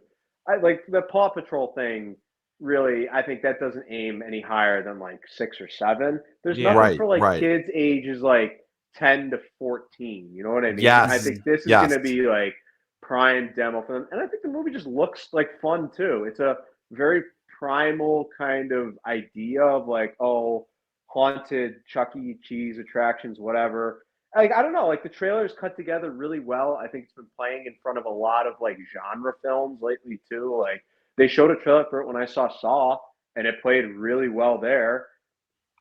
I like the Paw Patrol thing. Really, I think that doesn't aim any higher than like 6 or 7. There's Yeah. nothing Right, for like right. kids ages like 10 to 14. You know what I mean? I Yes, think this is going yes. to be like prime demo for them, and I think the movie just looks like fun too. It's a very primal kind of idea of like, oh, haunted Chuck E. Cheese attractions, whatever. Like I don't know, like the trailer is cut together really well. I think it's been playing in front of a lot of like genre films lately too. Like they showed a trailer for it when I saw Saw, and it played really well there.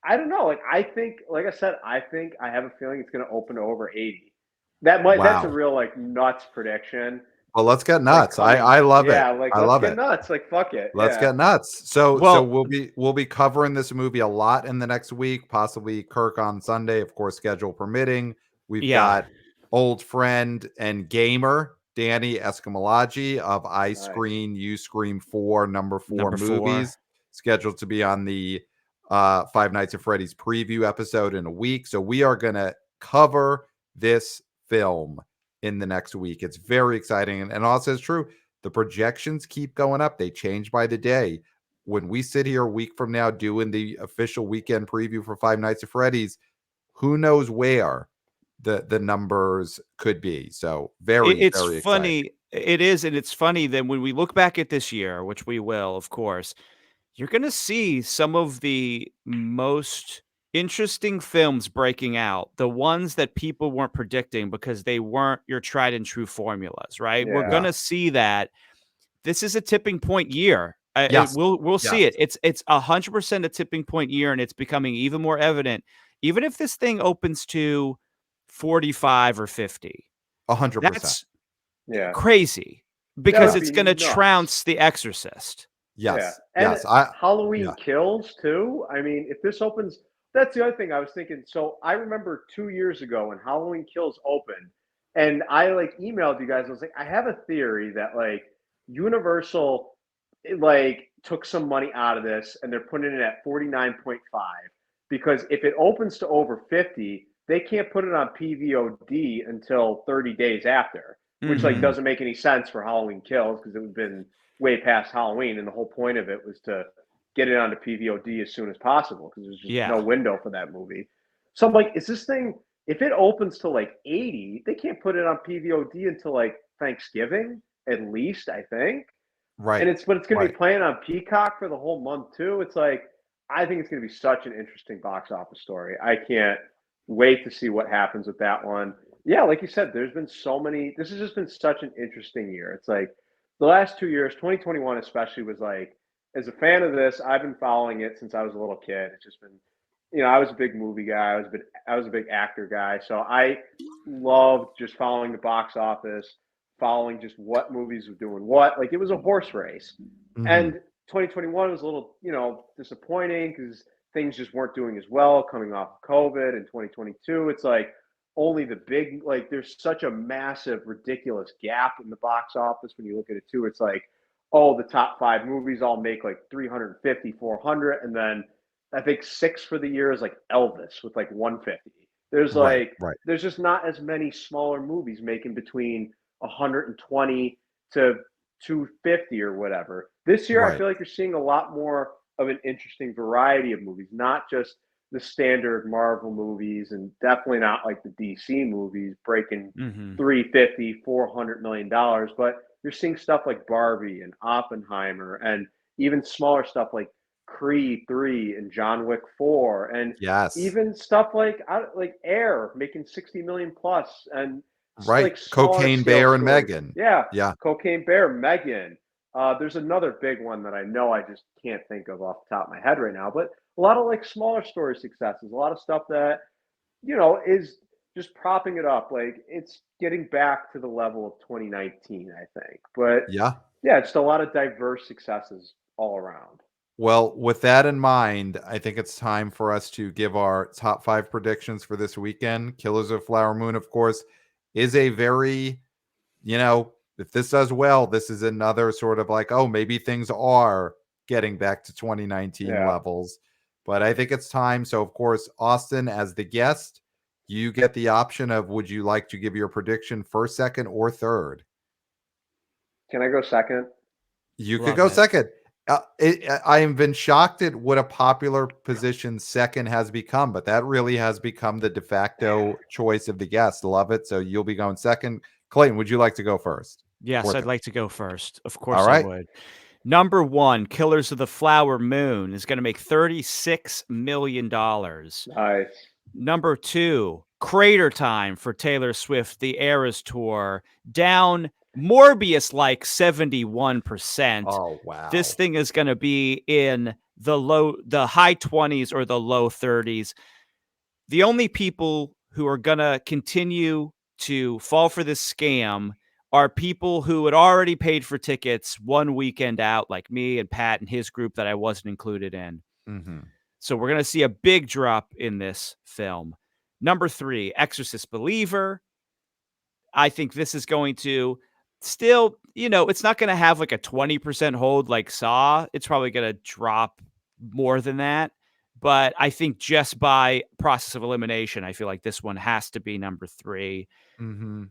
I don't know. Like I think, like I said, I think I have a feeling it's going to open to over 80. That's a Wow. real like nuts prediction. Well, let's get Like nuts. coming, I love it. yeah. Like I let's love get it. nuts. Like fuck it, Let's yeah. get nuts. So Well, we'll be covering this movie a lot in the next week, possibly Kirk on Sunday, of course, schedule permitting. We've yeah. got old friend and gamer Danny Escamilaggi of I Nice. Screen, You Scream 4, number 4 Number 4. movies, scheduled to be on the Five Nights at Freddy's preview episode in a week. So we are gonna cover this film in the next week. It's very exciting. And also it's true. The projections keep going up. They change by the day. When we sit here a week from now doing the official weekend preview for Five Nights at Freddy's, who knows where the numbers could be. So very, It's very exciting. funny. It is, and it's funny that when we look back at this year, which we will, of course, you're going to see some of the most interesting films breaking out, the ones that people weren't predicting because they weren't your tried and true formulas, right? We're going Yeah. to see that this is a tipping point year. Yes. We'll see Yes. it. It's 100% a tipping point year, and it's becoming even more evident. Even if this thing opens to 45 or 50, 100%. that's Yeah. crazy That because would it's be going to nuts. trounce The Exorcist. Yeah. Yes. And Yes. Halloween Yeah. Kills too. I mean, if this opens, that's the other thing I was thinking. So I remember 2 years ago when Halloween Kills opened, and I like emailed you guys. I was like, I have a theory that like Universal like took some money out of this and they're putting it at 49.5 because if it opens to over 50, they can't put it on PVOD until 30 days after, which like Mhm. doesn't make any sense for Halloween Kills because it would have been way past Halloween, and the whole point of it was to get it onto PVOD as soon as possible because there's just Yeah. no window for that movie. So I'm like, is this thing? If it opens to like 80, they can't put it on PVOD until like Thanksgiving at least, I think. Right. And it's going to be Right. playing on Peacock for the whole month too. It's like I think it's going to be such an interesting box office story. I can't wait to see what happens with that one. Yeah, like you said, there's been so many. This has just been such an interesting year. It's like the last 2 years, 2021 especially, was like, as a fan of this, I've been following it since I was a little kid. It's just been, I was a big movie guy. I was a big actor guy. So I loved just following the box office, following just what movies were doing what. Like it was a horse race. Mhm. And 2021 was a little, disappointing because things just weren't doing as well coming off of COVID. And 2022, it's like only the big, like there's such a massive, ridiculous gap in the box office when you look at it too. It's like, oh, the top 5 movies all make like 350, 400, and then I think 6 for the year is like Elvis with like 150. There's Right. like Right. there's just not as many smaller movies making between 120 to 250 or whatever. This year, I Right. feel like you're seeing a lot more of an interesting variety of movies, not just the standard Marvel movies, and definitely not like the DC movies breaking Mhm. 350, $400 million, but you're seeing stuff like Barbie and Oppenheimer, and even smaller stuff like Creed 3 and John Wick 4, and Yes. even stuff like Air making 60 million plus, and Right. like smaller Cocaine scale Bear and stories. Megan. Yeah, Yeah. Cocaine Bear, Megan. There's another big one that I know I just can't think of off the top of my head right now, but a lot of like smaller story successes, a lot of stuff that is just propping it up. Like it's getting back to the level of 2019, I think. But Yeah. yeah, just a lot of diverse successes all around. Well, with that in mind, I think it's time for us to give our top 5 predictions for this weekend. Killers of the Flower Moon, of course, is a very, if this does well, this is another sort of like, oh, maybe things are getting back to 2019 Yeah. levels. But I think it's time. So, of course, Austin, as the guest, you get the option of would you like to give your prediction first, second, or third? Can I go second? You could Love go it. second. I have been shocked at what a popular position second has become, but that really has become the de facto choice of the guest. Love it. So you'll be going second. Clayton, would you like to go first? Yes, Or I'd third? like to go first. Of All course I right. would. Number 1, Killers of the Flower Moon is gonna make $36 million. Nice. Number 2, Crater Time for Taylor Swift, the Eras Tour, down Morbius-like 71%. Oh, This wow. thing is gonna be in the high 20s or the low 30s. The only people who are gonna continue to fall for this scam are people who had already paid for tickets one weekend out, like me and Pat and his group that I wasn't included in. Mm-hmm. So we're gonna see a big drop in this film. Number 3, Exorcist Believer. I think this is going to still, it's not gonna have like a 20% hold like Saw. It's probably gonna drop more than that. But I think just by process of elimination, I feel like this one has to be number 3. Mm-hmm.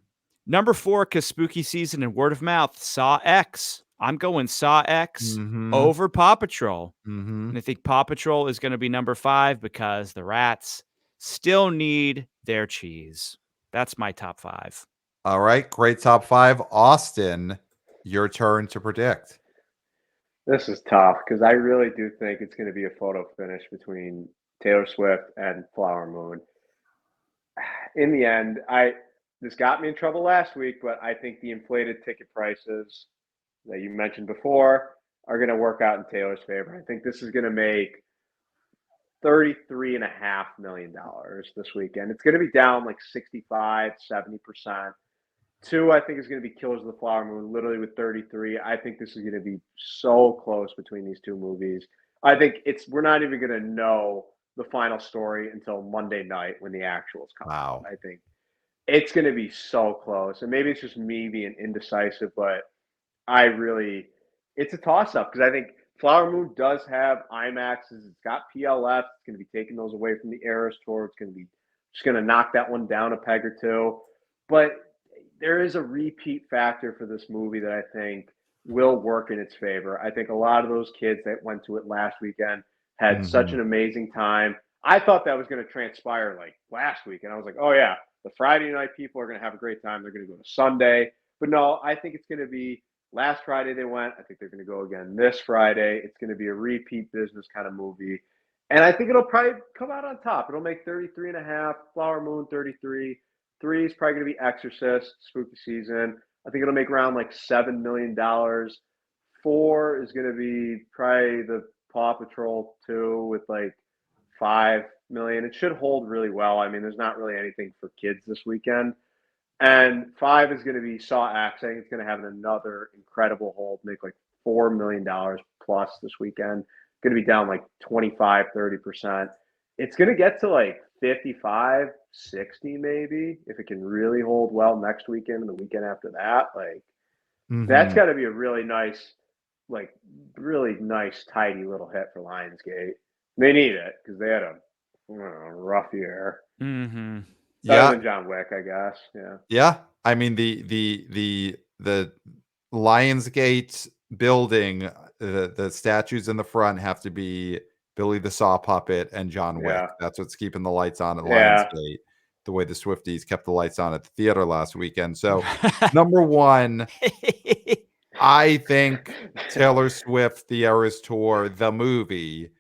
Number 4, because spooky season and word of mouth, Saw X. I'm going Saw X Mm-hmm. over Paw Patrol. Mm-hmm. And I think Paw Patrol is going to be number 5 because the rats still need their cheese. That's my top 5. All right. Great top 5. Austin, your turn to predict. This is tough because I really do think it's going to be a photo finish between Taylor Swift and Flower Moon. In the end, this got me in trouble last week, but I think the inflated ticket prices that you mentioned before are going to work out in Taylor's favor. I think this is going to make $33.5 million this weekend. It's going to be down like 65, 70%. 2, I think, is going to be Killers of the Flower Moon, literally with 33. I think this is going to be so close between these two movies. I think we're not even going to know the final story until Monday night when the actuals come out. Wow. I think it's going to be so close. And maybe it's just me being indecisive, but it's a toss up because I think Flower Moon does have IMAXs. It's got PLF. It's going to be taking those away from the Eras Tour. It's going to be just going to knock that one down a peg or two. But there is a repeat factor for this movie that I think will work in its favor. I think a lot of those kids that went to it last weekend had such Mm-hmm. an amazing time. I thought that was going to transpire like last week. And I was like, oh, yeah, the Friday night people are going to have a great time. They're going to go to Sunday. But no, I think it's going to be last Friday they went. I think they're going to go again this Friday. It's going to be a repeat business kind of movie. And I think it'll probably come out on top. It'll make 33 and a half, Flower Moon 33. 3 is probably going to be Exorcist, spooky season. I think it'll make around like $7 million. 4 is going to be probably the Paw Patrol 2 with like 5 million. It should hold really well. I mean, there's not really anything for kids this weekend. And 5 is going to be Saw X. I think it's going to have another incredible hold, make like $4 million plus this weekend. Going to be down like 25, 30%. It's going to get to like 55, 60 maybe if it can really hold well next weekend and the weekend after that. Like that's Mm-hmm. got to be a really nice, tidy little hit for Lionsgate. They need it because they had a rough year. Mhm. Better Yeah. than John Wick, I guess. Yeah. Yeah. I mean, the Lionsgate building, the statues in the front have to be Billy the Saw Puppet and John Wick. Yeah. That's what's keeping the lights on at Yeah. Lionsgate, the way the Swifties kept the lights on at the theater last weekend. So, number 1, I think Taylor Swift, the Eras Tour, the movie,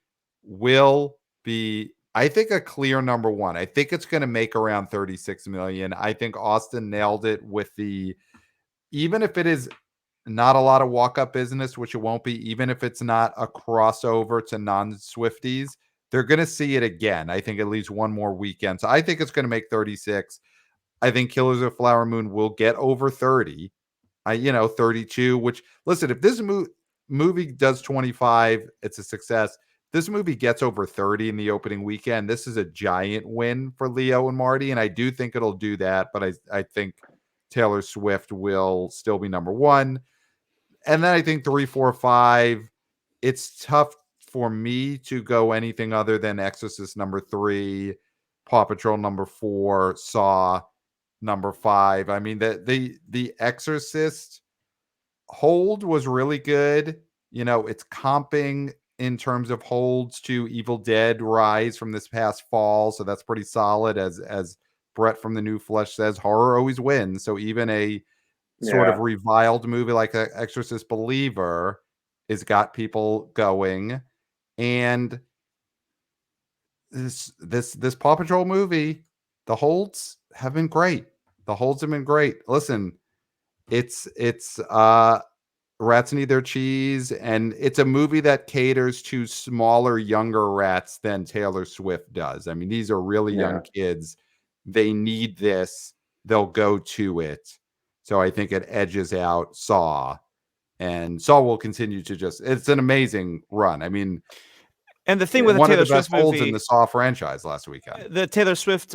will be, I think, a clear number 1. I think it's going to make around 36 million. I think Austin nailed it with even if it is not a lot of walk-up business, which it won't be, even if it's not a crossover to non-Swifties, they're going to see it again. I think at least one more weekend. So I think it's going to make 36. I think Killers of Flower Moon will get over 30. 32, which, listen, if this movie, movie does 25, it's a success. This movie gets over 30 in the opening weekend. This is a giant win for Leo and Marty, and I do think it'll do that, but I think Taylor Swift will still be number one. And then I think 3, 4, 5, it's tough for me to go anything other than Exorcist number 3, Paw Patrol number 4, Saw number 5. I mean, the Exorcist hold was really good. You know, it's comping in terms of holds to Evil Dead Rise from this past fall, so that's pretty solid. As Brett from the New Flesh says, horror always wins. So even a sort of reviled movie like Exorcist Believer has got people going. And this Paw Patrol movie, the holds have been great. The holds have been great. Listen, it's rats need their cheese, and it's a movie that caters to smaller, younger rats than Taylor Swift does. I mean, these are really young kids. They need this. They'll go to it. So I think it edges out Saw, and Saw will continue to it's an amazing run. I mean, and the thing with the one Taylor of the best Swift holds in movie, the Saw franchise last weekend. the Taylor Swift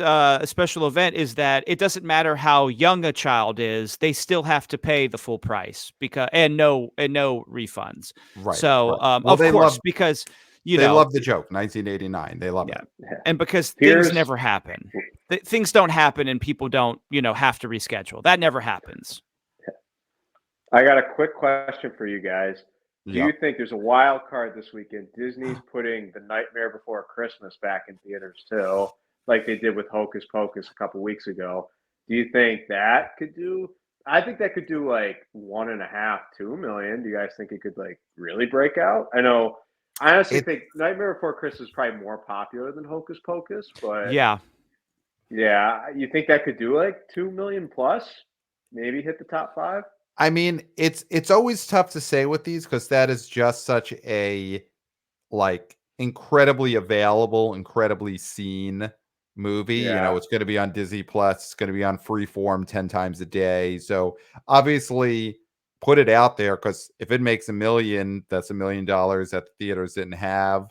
special event, is that it doesn't matter how young a child is, they still have to pay the full price because and no refunds. Right. So right. Well, of course, because they love the joke, 1989. They love it. And because things never happen. Things don't happen and people don't, have to reschedule. That never happens. I got a quick question for you guys. Do you think there's a wild card this weekend? Disney's putting The Nightmare Before Christmas back in theaters too, like they did with Hocus Pocus a couple weeks ago. Do you think that could do? I think that could do like 1.5, 2 million. Do you guys think it could like really break out? I know. I honestly think Nightmare Before Christmas is probably more popular than Hocus Pocus, but yeah, you think that could do like 2 million plus? Maybe hit the top 5? I mean, it's always tough to say with these because that is just such a like incredibly available, incredibly seen movie. You know, it's going to be on Disney Plus, it's going to be on Freeform 10 times a day. So obviously put it out there because if it makes $1 million, that's $1 million that the theaters didn't have.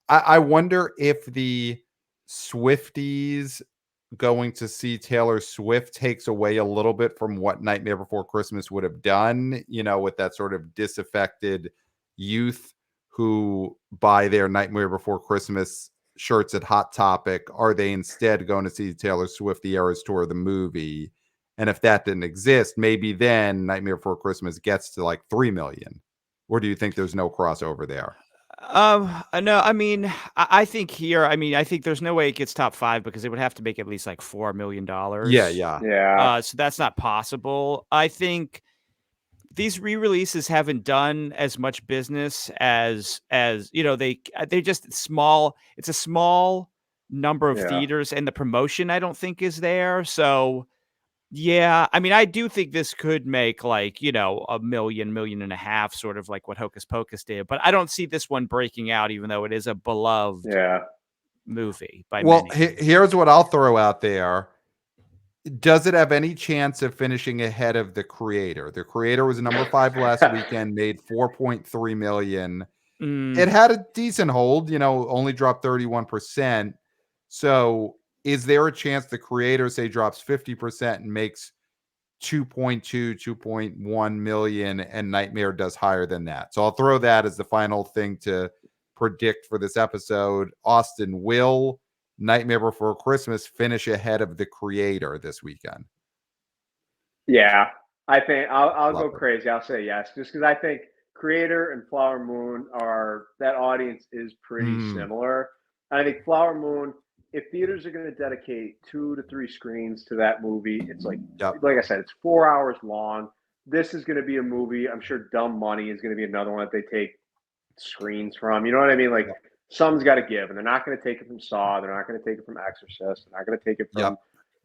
I wonder if the Swifties going to see Taylor Swift takes away a little bit from what Nightmare Before Christmas would have done, with that sort of disaffected youth who buy their Nightmare Before Christmas shirts at Hot Topic. Are they instead going to see Taylor Swift the Eras Tour, the movie? And if that didn't exist, maybe then Nightmare Before Christmas gets to like 3 million. Or do you think there's no crossover there? No, I mean, I think here, I think there's no way it gets top 5 because it would have to make at least like $4 million. Yeah. So that's not possible. I think these re-releases haven't done as much business as they're just small. It's a small number of theaters, and the promotion I don't think is there. So yeah, I mean, I do think this could make like, $1 million, $1.5 million, sort of like what Hocus Pocus did. But I don't see this one breaking out, even though it is a beloved movie by many. Here's what I'll throw out there. Does it have any chance of finishing ahead of The Creator? The Creator was number 5 last weekend, made 4.3 million. It had a decent hold, only dropped 31%. So is there a chance The Creator, say, drops 50% and makes 2.2, 2.1 million, and Nightmare does higher than that? So I'll throw that as the final thing to predict for this episode. Austin, will Nightmare Before Christmas finish ahead of The Creator this weekend? Yeah, I think I'll go crazy. I'll say yes, just because I think Creator and Flower Moon that audience is pretty similar. And I think Flower Moon, if theaters are going to dedicate 2 to 3 screens to that movie, it's like I said, it's 4 hours long. This is going to be a movie. I'm sure Dumb Money is going to be another one that they take screens from. You know what I mean? Like something's got to give, and they're not going to take it from Saw. They're not going to take it from Exorcist. They're not going to take it from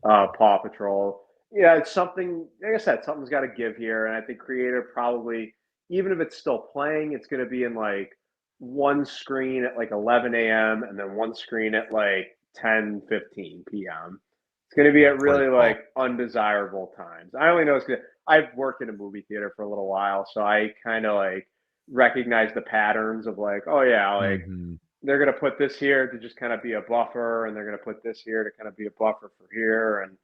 Paw Patrol. Yeah, it's something. Like I said, something's got to give here, and I think Creator probably, even if it's still playing, it's going to be in like one screen at like 11 a.m. and then one screen at like 10:15 p.m. It's going to be at really like undesirable times. I only know it's good. I've worked in a movie theater for a little while, so I kind of like recognize the patterns of like, oh yeah, like Mhm. they're going to put this here to just kind of be a buffer, and they're going to put this here to kind of be a buffer for here. And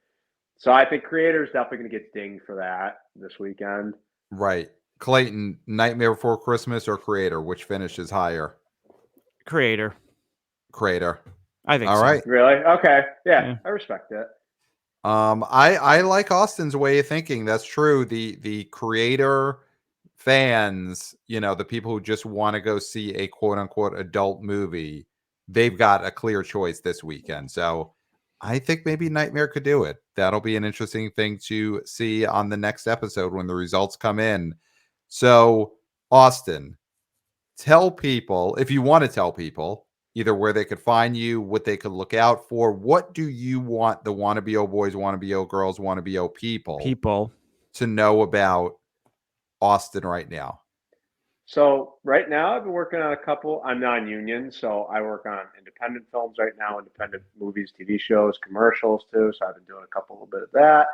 so I think creators definitely going to get dinged for that this weekend. Right. Clayton, Nightmare Before Christmas or Creator? Which finishes higher? Creator. Creator. I think All so. right. Really? Okay. Yeah, Yeah. I respect it. I like Austin's way of thinking. That's true. The creator fans, the people who just want to go see a quote unquote adult movie, they've got a clear choice this weekend. So I think maybe Nightmare could do it. That'll be an interesting thing to see on the next episode when the results come in. So, Austin, tell people, if you want to tell people, either where they could find you, what they could look out for. What do you want the wannabe O boys, wannabe O girls, wannabe O people to know about Austin right now? So right now I've been working on a couple. I'm non-union, so I work on independent films right now, independent movies, TV shows, commercials too. So I've been doing a couple little bit of that.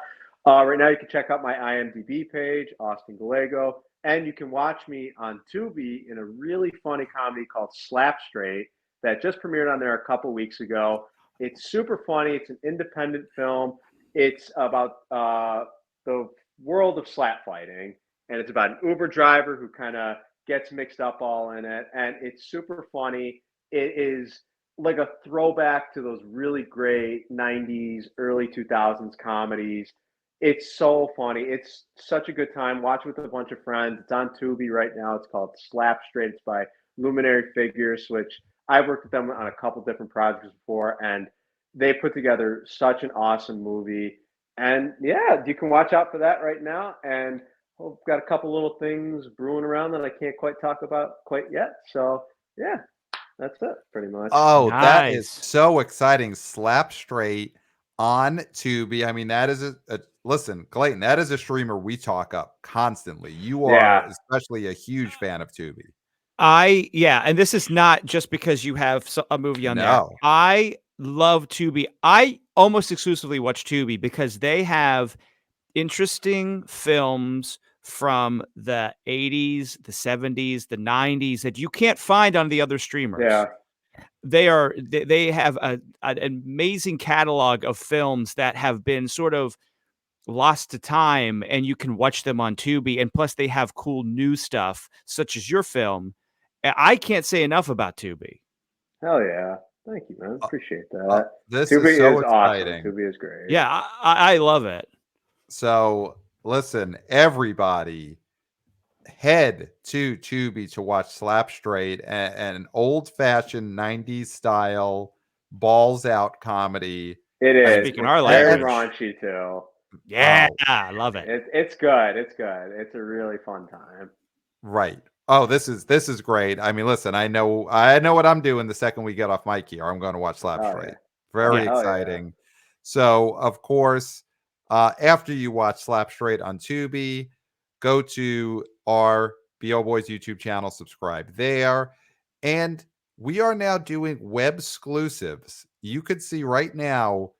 Right now you can check out my IMDb page, Austin Gallego, and you can watch me on Tubi in a really funny comedy called Slap Straight that just premiered on there a couple weeks ago. It's super funny. It's an independent film. It's about the world of slap fighting, and it's about an Uber driver who kind of gets mixed up all in it, and it's super funny. It is like a throwback to those really great 90s, early 2000s comedies. It's so funny. It's such a good time. Watch with a bunch of friends. It's on Tubi right now. It's called Slap Straight. It's by Luminary Figures, which I've worked with them on a couple different projects before, and they put together such an awesome movie. And yeah, you can watch out for that right now. And I've got a couple little things brewing around that I can't quite talk about quite yet. So yeah, that's it pretty much. Oh, that is Nice. so exciting. Slap Straight on Tubi. I mean, that is listen, Clayton, that is a streamer we talk up constantly. You are Yeah, especially a huge fan of Tubi. And this is not just because you have a movie on there. No. I love Tubi. I almost exclusively watch Tubi because they have interesting films from the 80s, the 70s, the 90s that you can't find on the other streamers. yeah. They have an amazing catalog of films that have been sort of lost to time, and you can watch them on Tubi, and plus they have cool new stuff such as your film. I can't say enough about Tubi. Hell yeah. Thank you, man. Appreciate that. This is Tubi so is awesome. exciting. Tubi is great. Yeah, I love it. So listen, everybody, head to Tubi to watch Slap Straight, an old-fashioned 90s style balls out comedy. It is. Speaking It's our very language. raunchy too. Yeah, Oh, I love it. It's good. It's good. It's a really fun time. right. Oh, this is great. I mean, listen, I know what I'm doing the second we get off mic here. I'm going to watch Slap Oh Straight. yeah. Very Oh, hell yeah. exciting. So, of course, after you watch Slap Straight on Tubi, go to our BO Boys YouTube channel, subscribe there. And we are now doing web exclusives. You could see right now,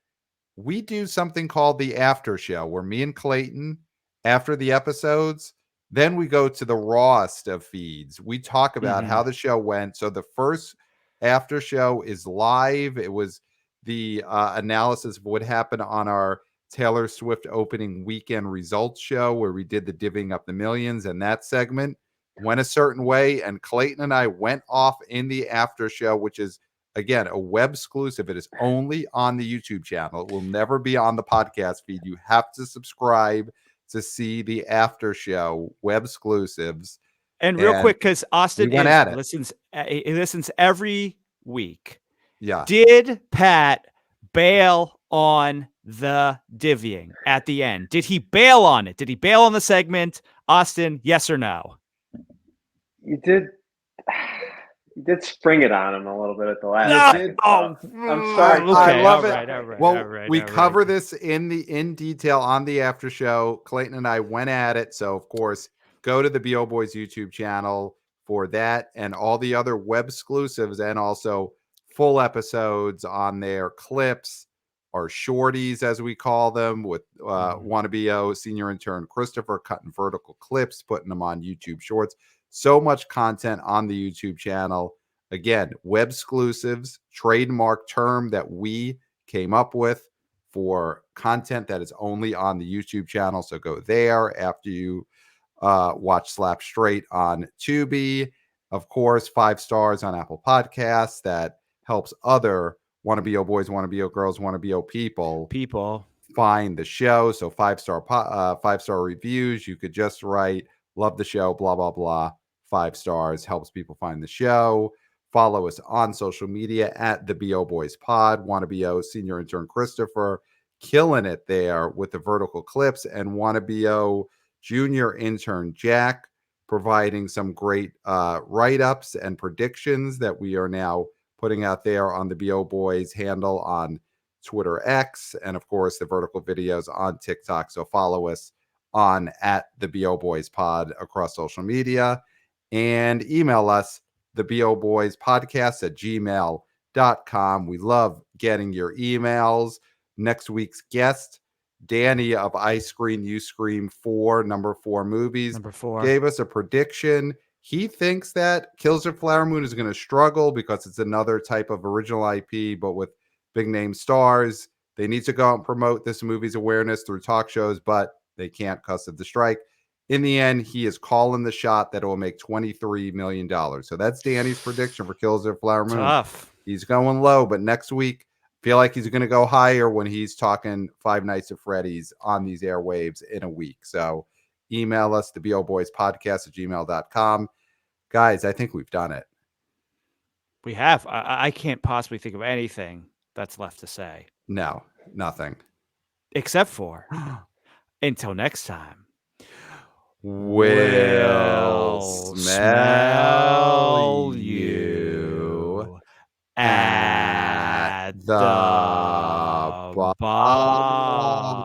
we do something called the after show where me and Clayton, after the episodes, then we go to the rawest of feeds. We talk about how the show went. So the first after show is live. It was the analysis of what happened on our Taylor Swift opening weekend results show where we did the divvying up the millions, and that segment went a certain way. And Clayton and I went off in the after show, which is again a web exclusive. It is only on the YouTube channel. It will never be on the podcast feed. You have to subscribe to see the after show web exclusives. And real quick, because Austin went at it. he listens every week. Yeah. Did Pat bail on the divvying at the end? Did he bail on it? Did he bail on the segment? Austin, yes or no? You did spring it on him a little bit at the last. You second. did? I'm sorry. I love it. All right, Well, we cover this in detail on the after show. Clayton and I went at it. So, of course, go to the BO Boys YouTube channel for that and all the other web exclusives and also full episodes on their clips or shorties, as we call them, with Wannabe O senior intern Christopher cutting vertical clips, putting them on YouTube Shorts. So much content on the YouTube channel. Again, web exclusives, trademark term that we came up with for content that is only on the YouTube channel. So go there after you watch Slap Straight on Tubi. Of course, 5 stars on Apple Podcasts. That helps other wannabe O boys, wannabe O girls, wannabe O people find the show. So 5-star reviews. You could just write, love the show, blah, blah, blah. 5 stars helps people find the show. Follow us on social media at the BO Boys Pod. Wannabe O senior intern Christopher killing it there with the vertical clips, and Wannabe O junior intern Jack providing some great write-ups and predictions that we are now putting out there on the BO Boys handle on Twitter X, and of course the vertical videos on TikTok. So follow us on at the BO Boys Pod across social media, and email us the BO Boys Podcast at gmail.com. We love getting your emails. Next week's guest, Danny of I Screen, You Scream 4, number 4 movies, gave us a prediction. He thinks that Killers of Flower Moon is going to struggle because it's another type of original IP, but with big name stars. They need to go out and promote this movie's awareness through talk shows, but they can't because of the strike. In the end, he is calling the shot that it will make $23 million. So that's Danny's prediction for Killers of Flower Moon. Tough. He's going low, but next week, feel like he's going to go higher when he's talking Five Nights at Freddy's on these airwaves in a week. So email us, the boboyspodcast at gmail.com. Guys, I think we've done it. We have. I can't possibly think of anything that's left to say. No, nothing. Except for, until next time, we'll smell you at the bar.